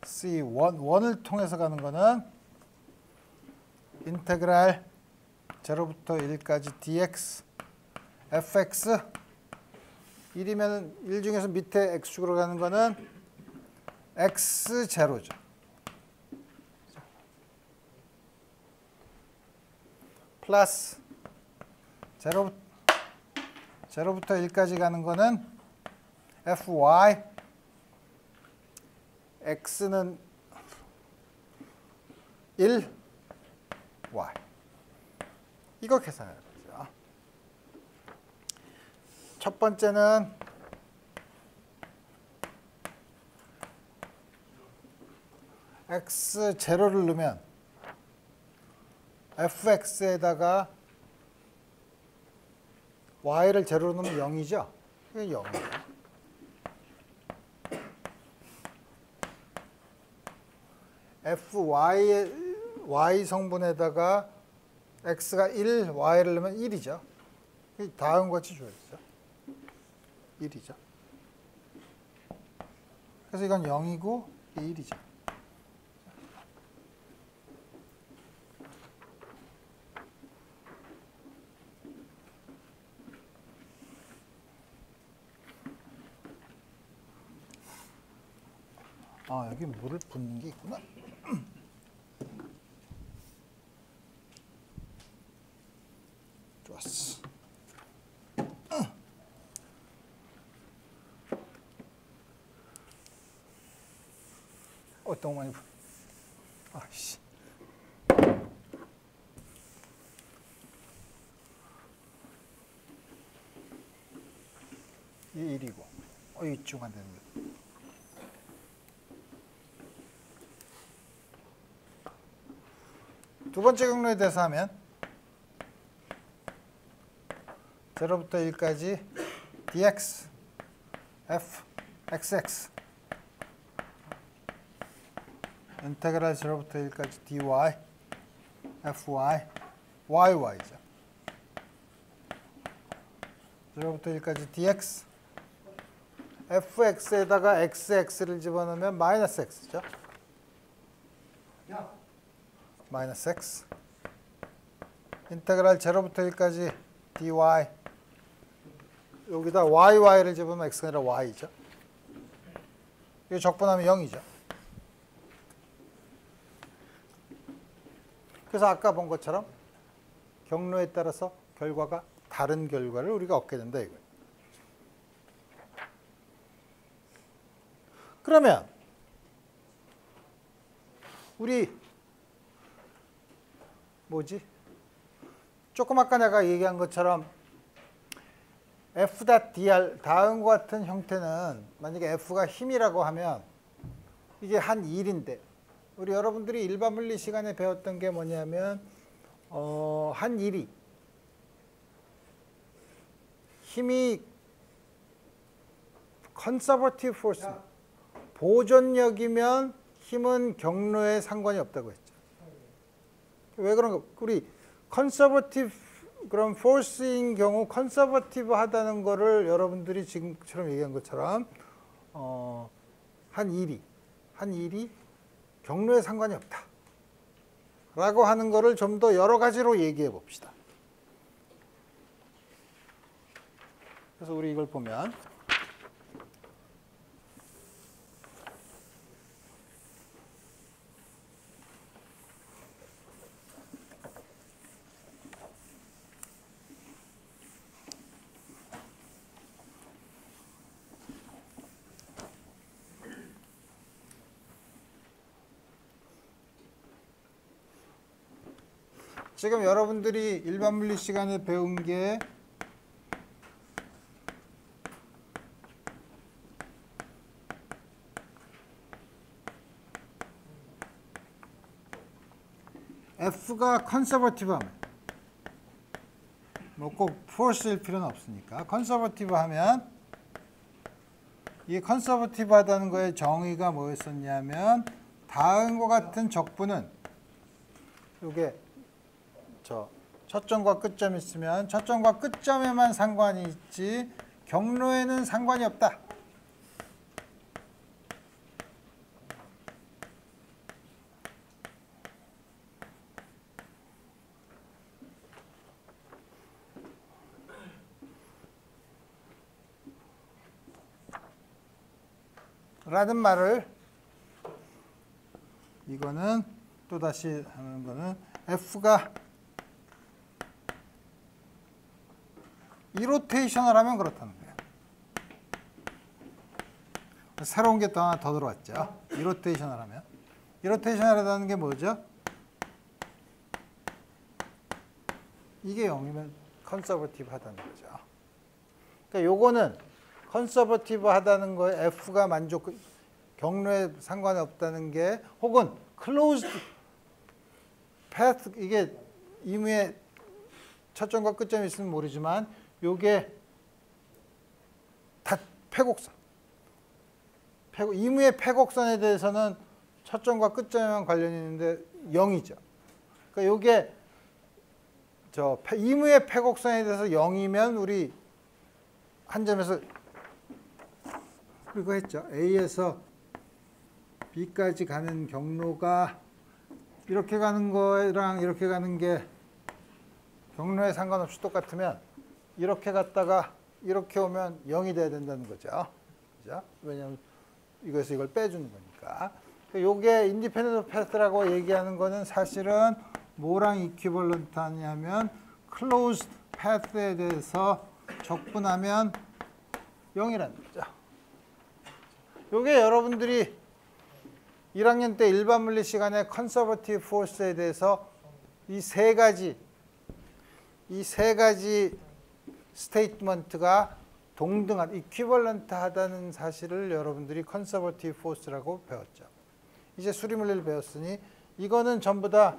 C, 1을 통해서 가는 거는 인테그랄 0부터 1까지 dx, fx 1이면 1 중에서 밑에 x축으로 가는 거는 x0죠. 플러스 0부터 1까지 가는 거는 fy x는 1, y. 이거 계산해야 되죠. 첫 번째는 x0를 넣으면 fx에다가 y를 0로 넣으면 0이죠. 이게 0이에요. y 성분에다가 x가 1, y를 넣으면 1이죠. 다음과 같이 주어졌죠. 1이죠. 그래서 이건 0이고 1이죠. 여기 물을 붓는 게 있구나. 좋았어. 너무 많이 아씨. 이 1이고 이쪽 안 되는데. 두 번째 경로에 대해서 하면 0부터 1까지 dx, f, xx 인테그랄 0부터 1까지 dy, fy,yy죠. 0부터 1까지 dx, fx에다가 xx를 집어넣으면 마이너스 x죠. 마이너스 x 인테그랄 0부터 1까지 dy 여기다 y를 집으면 x가 아니라 y죠. 이거 적분하면 0이죠. 그래서 아까 본 것처럼 경로에 따라서 결과가 다른 결과를 우리가 얻게 된다 이거예요. 그러면 우리 뭐지? 조금 아까 내가 얘기한 것처럼 f.dr 다음과 같은 형태는 만약에 f가 힘이라고 하면 이게 한 일인데 우리 여러분들이 일반 물리 시간에 배웠던 게 뭐냐면 한 일이 힘이 conservative force 보존력이면 힘은 경로에 상관이 없다고 했죠. 왜 그런가? 우리 conservative 그런 force인 경우 conservative 하다는 거를 여러분들이 지금처럼 얘기한 것처럼 한 일이 경로에 상관이 없다. 라고 하는 거를 좀 더 여러 가지로 얘기해 봅시다. 그래서 우리 이걸 보면 지금 여러분들이 일반 물리 시간에 배운 게 F가 컨서버티브 하면 뭐 꼭 포스일 필요는 없으니까 컨서버티브 하면 이 컨서버티브 하다는 거의 정의가 뭐였었냐면 다음과 같은 적분은 이게 첫점과 끝점이 있으면 첫점과 끝점에만 상관이 있지 경로에는 상관이 없다. 라는 말을 이거는 또다시 하는 거는 F가 이로테이션을 하면 그렇다는 거예요. 새로운 게 또 하나 더 들어왔죠. 이로테이션을 하면. 이로테이션을 하다는 게 뭐죠? 이게 0이면 컨서버티브 하다는 거죠. 그러니까 요거는 컨서버티브 하다는 거에 F가 경로에 상관이 없다는 게 혹은 closed path 이게 임의의 첫점과 끝점이 있으면 모르지만 요게 다 폐곡선. 임의의 폐곡선에 대해서는 첫점과 끝점에만 관련이 있는데 0이죠. 그러니까 요게 임의의 폐곡선에 대해서 0이면 우리 한 점에서 그거 했죠. A에서 B까지 가는 경로가 이렇게 가는 거랑 이렇게 가는 게 경로에 상관없이 똑같으면 이렇게 갔다가 이렇게 오면 0이 돼야 된다는 거죠. 그죠? 왜냐하면 이거에서 이걸 빼주는 거니까. 요게 인디펜던트 패스라고 얘기하는 거는 사실은 뭐랑 이퀴벌런트 하냐면 클로즈드 패스에 대해서 적분하면 0이라는 거죠. 요게 여러분들이 1학년 때 일반 물리 시간에 컨서버티브 포스에 대해서 이 세 가지 스테이트먼트가 동등한, 이퀴벌런트 하다는 사실을 여러분들이 컨서버티브 포스라고 배웠죠. 이제 수리물리를 배웠으니 이거는 전부 다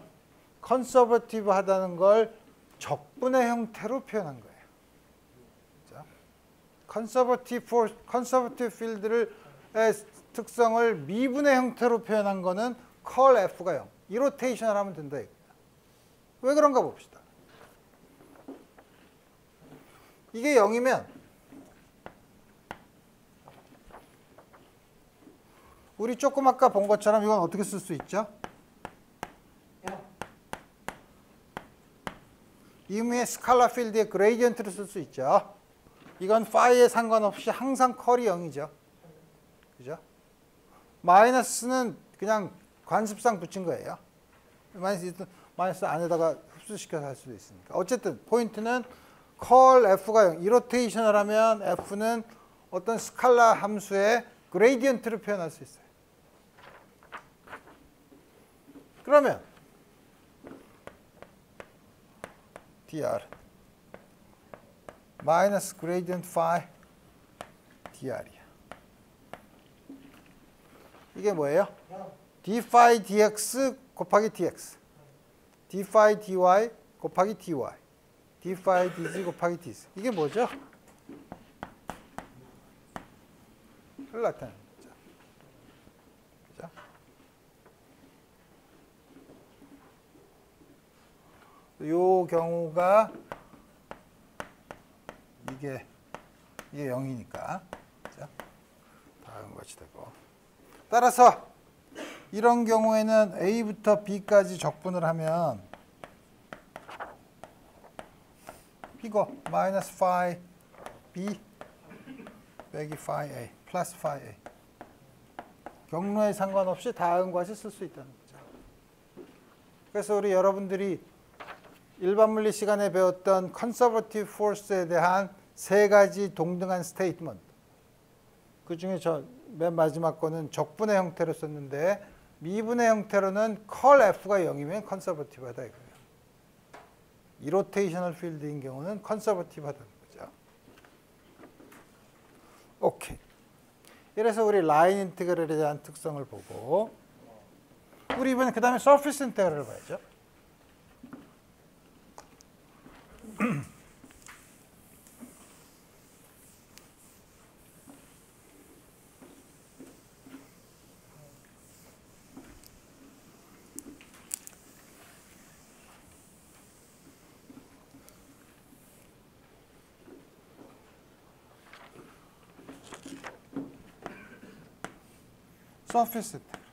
컨서버티브 하다는 걸 적분의 형태로 표현한 거예요. 컨서버티브 필드를 특성을 미분의 형태로 표현한 거는 컬 F가 0. 이로테이션을 하면 된다. 왜 그런가 봅시다. 이게 0이면 우리 조금 아까 본 것처럼 이건 어떻게 쓸 수 있죠? 임의의 스칼라 필드의 그레이디언트를 쓸 수 있죠. 이건 파이에 상관없이 항상 컬이 0이죠. 그죠? 마이너스는 그냥 관습상 붙인 거예요. 마이너스 안에다가 흡수시켜서 할 수도 있으니까. 어쨌든 포인트는 컬 F가 0. 이로테이션을 하면 F는 어떤 스칼라 함수의 그레이디언트를 표현할 수 있어요. 그러면 dr 마이너스 그레이디언트 phi dr이야. 이게 뭐예요? d phi dx 곱하기 dx, d phi dy 곱하기 dy, d phi dz 곱하기 dz. 이게 뭐죠? 그걸 나타내는 거죠. 그죠? 요 경우가 이게 0이니까 그죠? 다음 것이 되고. 따라서 이런 경우에는 A부터 B까지 적분을 하면 이거 마이너스 phi B 빼기 phi A 플러스 phi A. 경로에 상관없이 다음 것이 쓸 수 있다는 거죠. 그래서 우리 여러분들이 일반 물리 시간에 배웠던 컨서버티브 포스에 대한 세 가지 동등한 스테이트먼트. 그 중에 저 맨 마지막 거는 적분의 형태로 썼는데 미분의 형태로는 컬 F가 0이면 컨서버티브하다 이거예요. 이로테이셔널 필드인 경우는 컨서버티브하다는 거죠. 오케이. 이래서 우리 라인 인티그럴에 대한 특성을 보고 우리 이번에 그 다음에 서피스 인티그럴을 봐야죠. 서피스 인티그럴.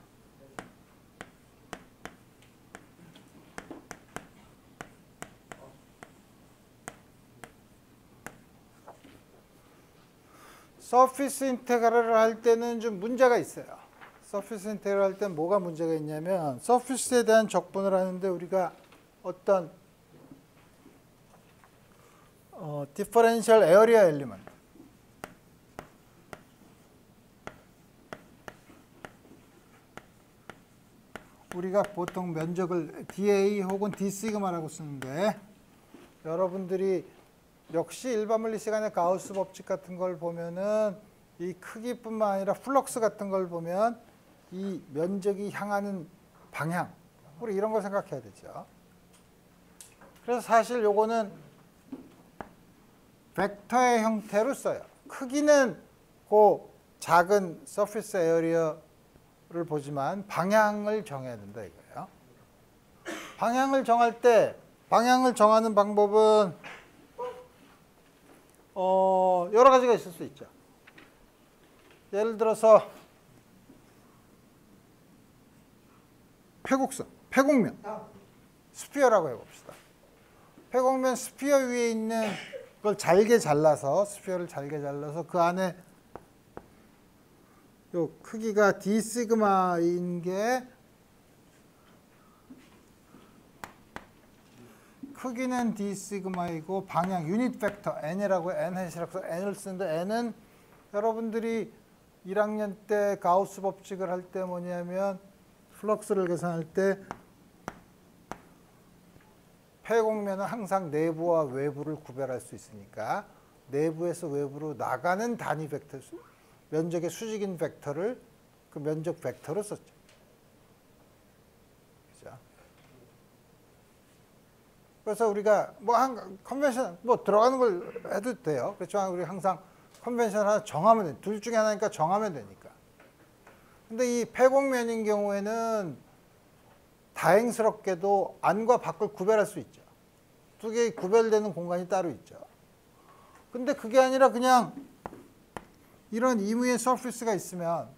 서피스 인테그럴을 할 때는 좀 문제가 있어요. 서피스 인테그럴 할 때는 뭐가 문제가 있냐면 서피스에 대한 적분을 하는데 우리가 어떤 디퍼런셜 에어리어 엘리먼트 우리가 보통 면적을 dA 혹은 d 시그마라고 쓰는데 여러분들이 역시 일반 물리 시간의 가우스 법칙 같은 걸 보면은 이 크기뿐만 아니라 플럭스 같은 걸 보면 이 면적이 향하는 방향, 우리 이런 걸 생각해야 되죠. 그래서 사실 요거는 벡터의 형태로 써요. 크기는 그 작은 서피스 에어리어를 보지만 방향을 정해야 된다 이거예요. 방향을 정할 때 방향을 정하는 방법은 여러 가지가 있을 수 있죠. 예를 들어서 폐곡선, 폐곡면, 스피어라고 해봅시다. 폐곡면 스피어 위에 있는 걸 잘게 잘라서 스피어를 잘게 잘라서 그 안에 요 크기가 d 시그마인 게 크기는 d 시그마이고 방향 유닛 벡터 n이라고 n-이라고 해서 n을 쓰는데 n은 여러분들이 1학년 때 가우스 법칙을 할 때 뭐냐면 플럭스를 계산할 때 폐곡면은 항상 내부와 외부를 구별할 수 있으니까 내부에서 외부로 나가는 단위 벡터 면적의 수직인 벡터를 그 면적 벡터로 썼죠. 그죠? 그래서 우리가 뭐 한 컨벤션 뭐 들어가는 걸 해도 돼요. 그렇지만 우리 항상 컨벤션 하나 정하면 돼. 둘 중에 하나니까 정하면 되니까. 근데 이 폐곡면인 경우에는 다행스럽게도 안과 밖을 구별할 수 있죠. 두 개의 구별되는 공간이 따로 있죠. 근데 그게 아니라 그냥 이런 이무의 서피스가 있으면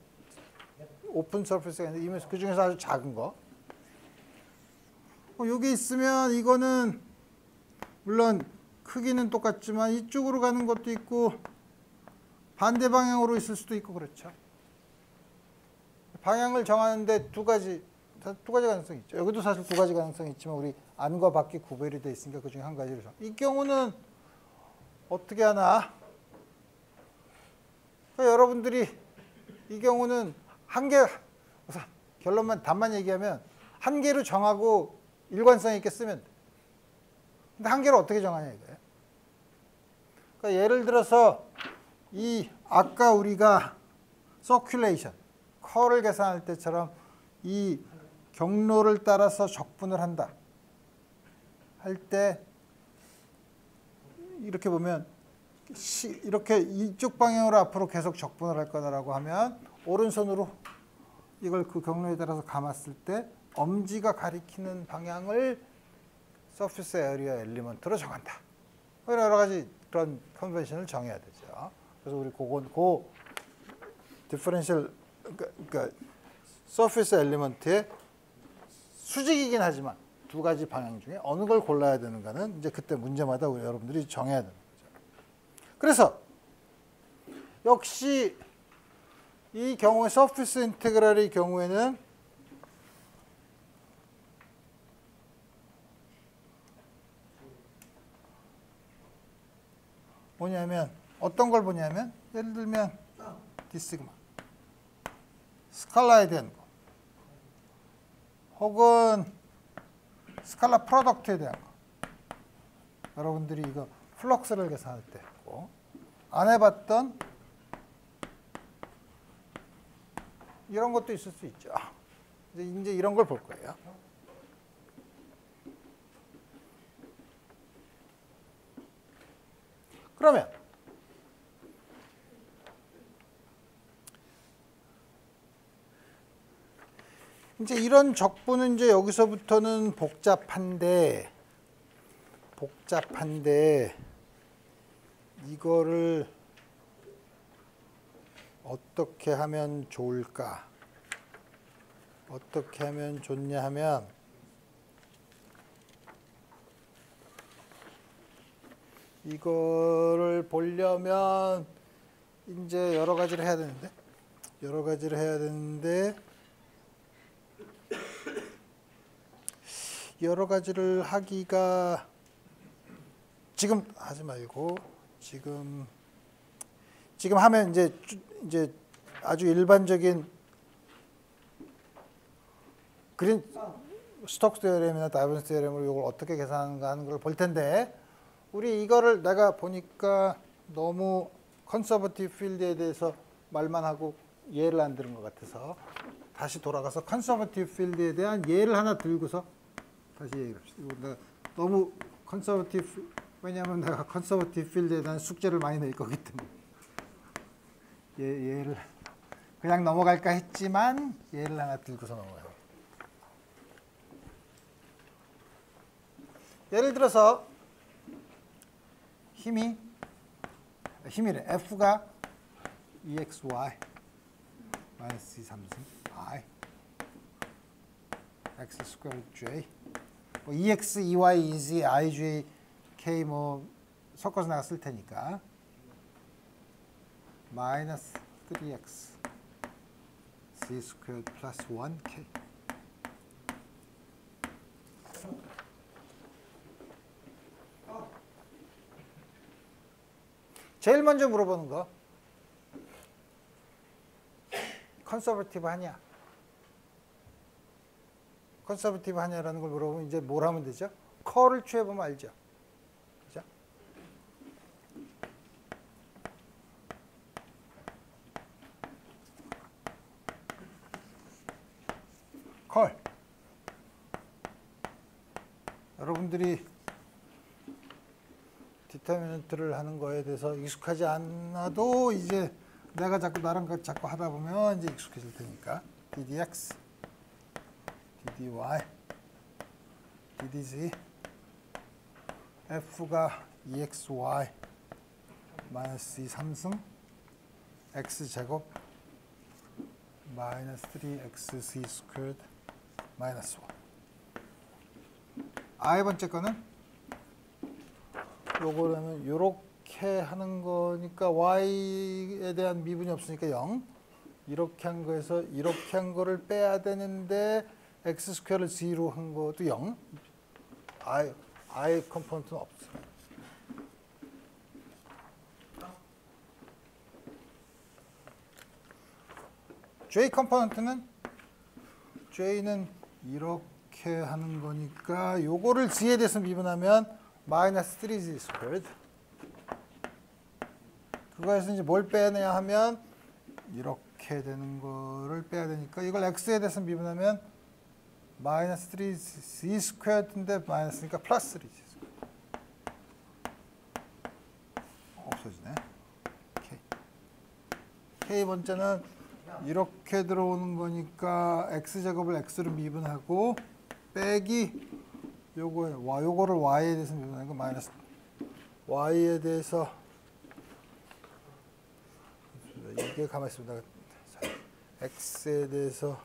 오픈 서피스가 있는데 이무 그 중에서 아주 작은 거 여기 있으면 이거는 물론 크기는 똑같지만 이쪽으로 가는 것도 있고 반대 방향으로 있을 수도 있고 그렇죠. 방향을 정하는데 두 가지 가능성이 있죠. 여기도 사실 두 가지 가능성이 있지만 우리 안과 밖이 구별이 돼 있으니까 그 중에 한 가지를 이 경우는 어떻게 하나? 그러니까 여러분들이 이 경우는 한 개, 단만 얘기하면 한계로 정하고 일관성 있게 쓰면 돼. 근데 한계를 어떻게 정하냐 이거예요. 그러니까 예를 들어서 이 아까 우리가 서큘레이션, 컬을 계산할 때처럼 이 경로를 따라서 적분을 한다 할 때 이렇게 보면 이렇게 이쪽 방향으로 앞으로 계속 적분을 할 거다라고 하면 오른손으로 이걸 그 경로에 따라서 감았을 때 엄지가 가리키는 방향을 서피스 에리어 엘리먼트로 정한다. 여러 가지 그런 컨벤션을 정해야 되죠. 그래서 우리 그 디퍼런셜 그러니까 서피스 엘리먼트의 수직이긴 하지만 두 가지 방향 중에 어느 걸 골라야 되는가는 이제 그때 문제마다 우리 여러분들이 정해야 되는 거죠. 그래서 역시 이 경우에 서피스 인테그랄의 경우에는 뭐냐면 어떤 걸 보냐면 예를 들면 디시그마 스칼라에 대한 거 혹은 스칼라 프로덕트에 대한 거 여러분들이 이거 플럭스를 계산할 때 했고 안 해봤던 이런 것도 있을 수 있죠. 이제 이런 걸 볼 거예요. 그러면 이제 이런 적분은 이제 여기서부터는 복잡한데 이거를 어떻게 하면 좋을까? 어떻게 하면 좋냐 하면 이거를 보려면 이제 여러 가지를 해야 되는데 여러 가지를 하기가 지금 하지 말고 지금 하면 이제 아주 일반적인 스톡스 테오렘이나 다빈치 테오렘으로 이걸 어떻게 계산하는가 하는 걸 볼 텐데 우리 이거를 내가 보니까 너무 컨서버티브 필드에 대해서 말만 하고 예를 안 들은 것 같아서 다시 돌아가서 컨서버티브 필드에 대한 예를 하나 들고서 다시 얘기합시다. 너무 컨서버티브 왜냐하면 내가 컨서버티브 필드에 대한 숙제를 많이 낼 거기 때문에 예를 그냥 넘어갈까 했지만 예를 하나 들고서 넘어가요. 예를 들어서 힘이래. F가 EXY 마이너스 2, 3승 I X 스퀘어드 J 뭐 EX, EY, EZ, IJ, K 뭐 섞어서 내가 쓸 테니까 마이너스 3X C 스퀘어드 플러스 1K 제일 먼저 물어보는 거 컨서버티브 하냐? 컨서버티브 하냐라는 걸 물어보면 이제 뭘 하면 되죠? 컬을 취해보면 알죠? 그죠? 컬 여러분들이 디터미넌트를 하는 거에 대해서 익숙하지 않아도 이제 내가 나랑 자꾸 하다 보면 이제 익숙해질 테니까 ddx, ddy, ddz f가 exy 마이너스 2 3승 x제곱 마이너스 3xc 스퀘어드 마이너스 1 I번째 거는 요거라면 요렇게 하는 거니까 y에 대한 미분이 없으니까 0 이렇게 한 거에서 이렇게 한 거를 빼야 되는데 x 스퀘어를 0 한 것도 0 I 컴포넌트는 없어. J 컴포넌트는 J는 이렇게 이렇게 하는 거니까 요거를 g에 대해서 미분하면 마이너스 3z 스퀘어드. 그거에서 이제 뭘 빼내야 하면 이렇게 되는 거를 빼야 되니까 이걸 x에 대해서 미분하면 마이너스 3z 스퀘어드인데 마이너스니까 플러스 3z 스퀘어드. 없어지네. K 번째는 이렇게 들어오는 거니까 x제곱을 x로 미분하고 빼기 요거를 y에 대해서 미분하니까 마이너스 y에 대해서 이게 가만히 있습니다. x에 대해서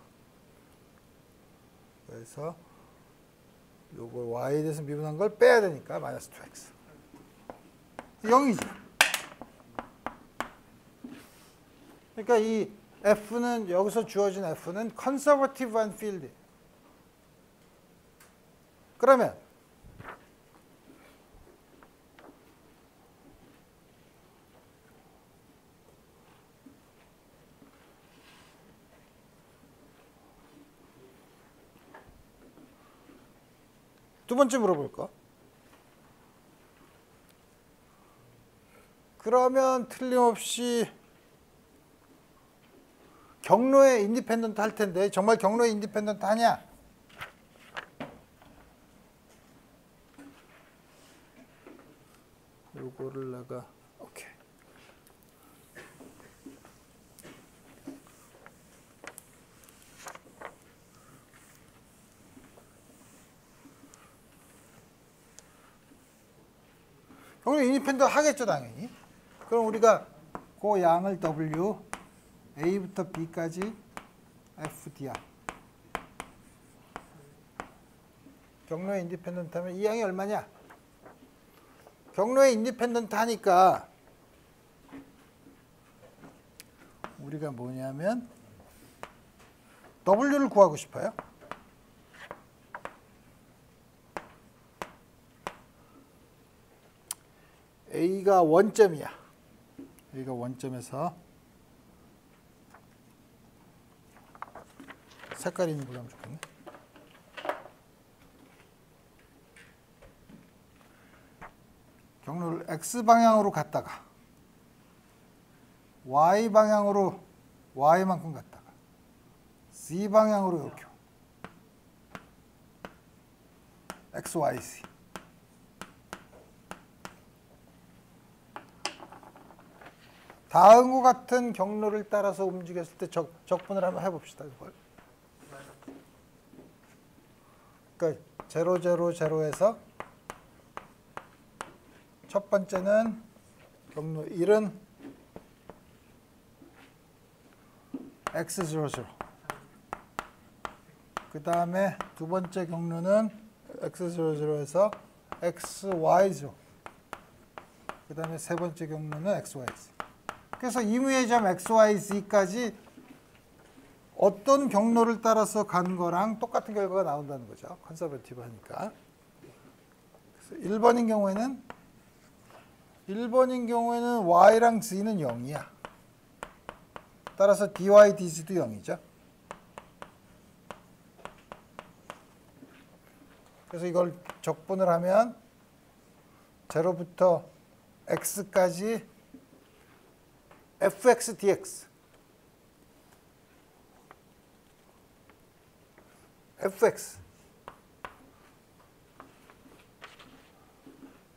그래서 요걸 y에 대해서 미분한 걸 빼야 되니까 마이너스 2x 0이죠. 그러니까 이 F는 여기서 주어진 F는 컨서버티브한 필드. 그러면 두 번째 물어볼까? 그러면 틀림없이 경로에 인디펜던트 할 텐데 정말 경로에 인디펜던트 하냐? 요거를 내가 오케이. 경로 인디펜던트 하겠죠 당연히. 그럼 우리가 그 양을 W A부터 B까지 FDR 경로에 인디펜던트 하면 이 양이 얼마냐? 경로에 인디펜던트 하니까 우리가 뭐냐면 W를 구하고 싶어요. A가 원점이야. A가 원점에서 색깔이 있는 걸로 하면 좋겠네. 경로를 X방향으로 갔다가 Y방향으로 Y만큼 갔다가 Z방향으로 이렇게 XYZ 다음과 같은 경로를 따라서 움직였을 때 적분을 한번 해봅시다. 이걸. 그러니까 0, 0, 0에서 첫 번째는 경로 1은 X00. 그 다음에 두 번째 경로는 X00에서 XY0. 그 다음에 세 번째 경로는 XYZ. 그래서 임의의 점 XYZ까지 어떤 경로를 따라서 간 거랑 똑같은 결과가 나온다는 거죠. 컨서버티브 하니까. 그래서 1번인 경우에는 Y랑 Z는 0이야. 따라서 dy, dg도 0이죠. 그래서 이걸 적분을 하면 0부터 x까지 fx dx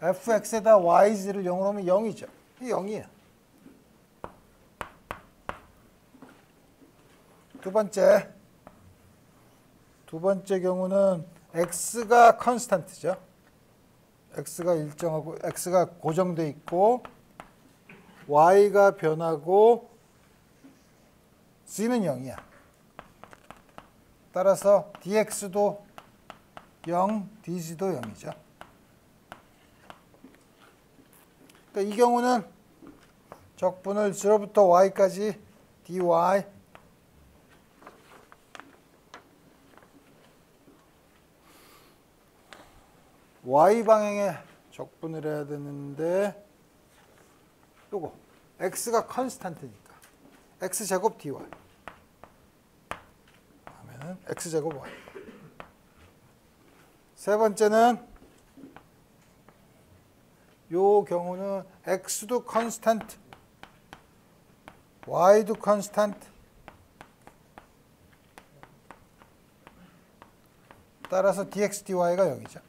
fx에다 yz를 0으로 하면 0이죠. 이 0이에요. 두 번째 경우는 x가 컨스탄트죠. x가 일정하고 x가 고정돼 있고 y가 변하고 z는 0이야. 따라서 dx도 0, dg도 0이죠. 그러니까 이 경우는 적분을 0부터 y까지 dy y방향에 적분을 해야 되는데 요거 x가 컨스탄트니까 x제곱 dy 하면은 x제곱 y 세 번째는 요 경우는 x도 컨스탄트, y도 컨스탄트. 따라서 dx, dy가 0이죠.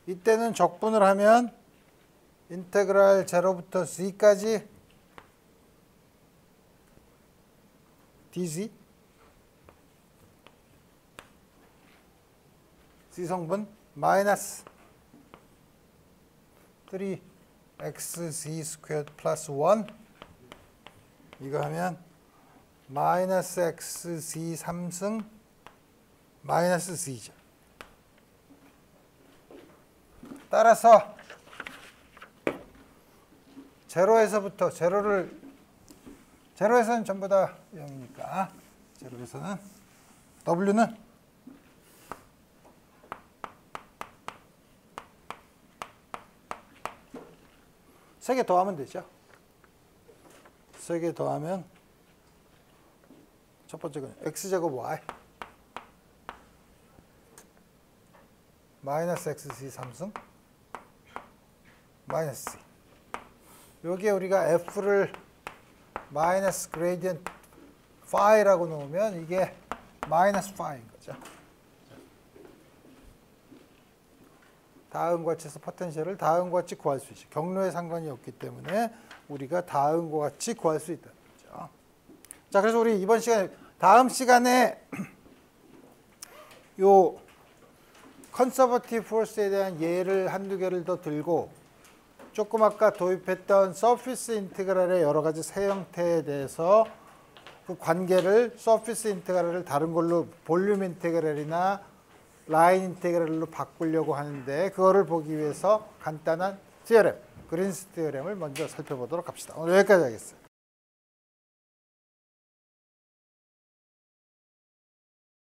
이때는 적분을 하면 인테그랄 0부터 z까지 dz z성분 마이너스 3xz 스퀘어드 플러스 1 이거 하면 마이너스 xz 3승 마이너스 z죠. 따라서 제로에서부터 제로에서는 전부 다 0이니까 제로에서는 w는 세 개 더하면 되죠. 세 개 더하면 첫 번째 건 x제곱 y 마이너스 xc 3승 마이너스 c. 여기에 우리가 f를 마이너스 그레이디언트 파이라고 놓으면 이게 마이너스 파이인 거죠. 다음과 같이 해서 포텐셜을 다음과 같이 구할 수 있죠. 경로에 상관이 없기 때문에 우리가 다음과 같이 구할 수 있다는 거죠. 자, 그래서 우리 이번 시간에 다음 시간에 요 컨서버티브 포스에 대한 예를 한두 개를 더 들고 조금 아까 도입했던 서피스 인테그랄의 여러 가지 세 형태에 대해서 그 관계를 서피스 인테그랄을 다른 걸로 볼륨 인테그랄이나 라인 인테그랄로 바꾸려고 하는데 그거를 보기 위해서 간단한 티어렘, 그린스 티어렘을 먼저 살펴보도록 합시다. 오늘 여기까지 하겠습니다.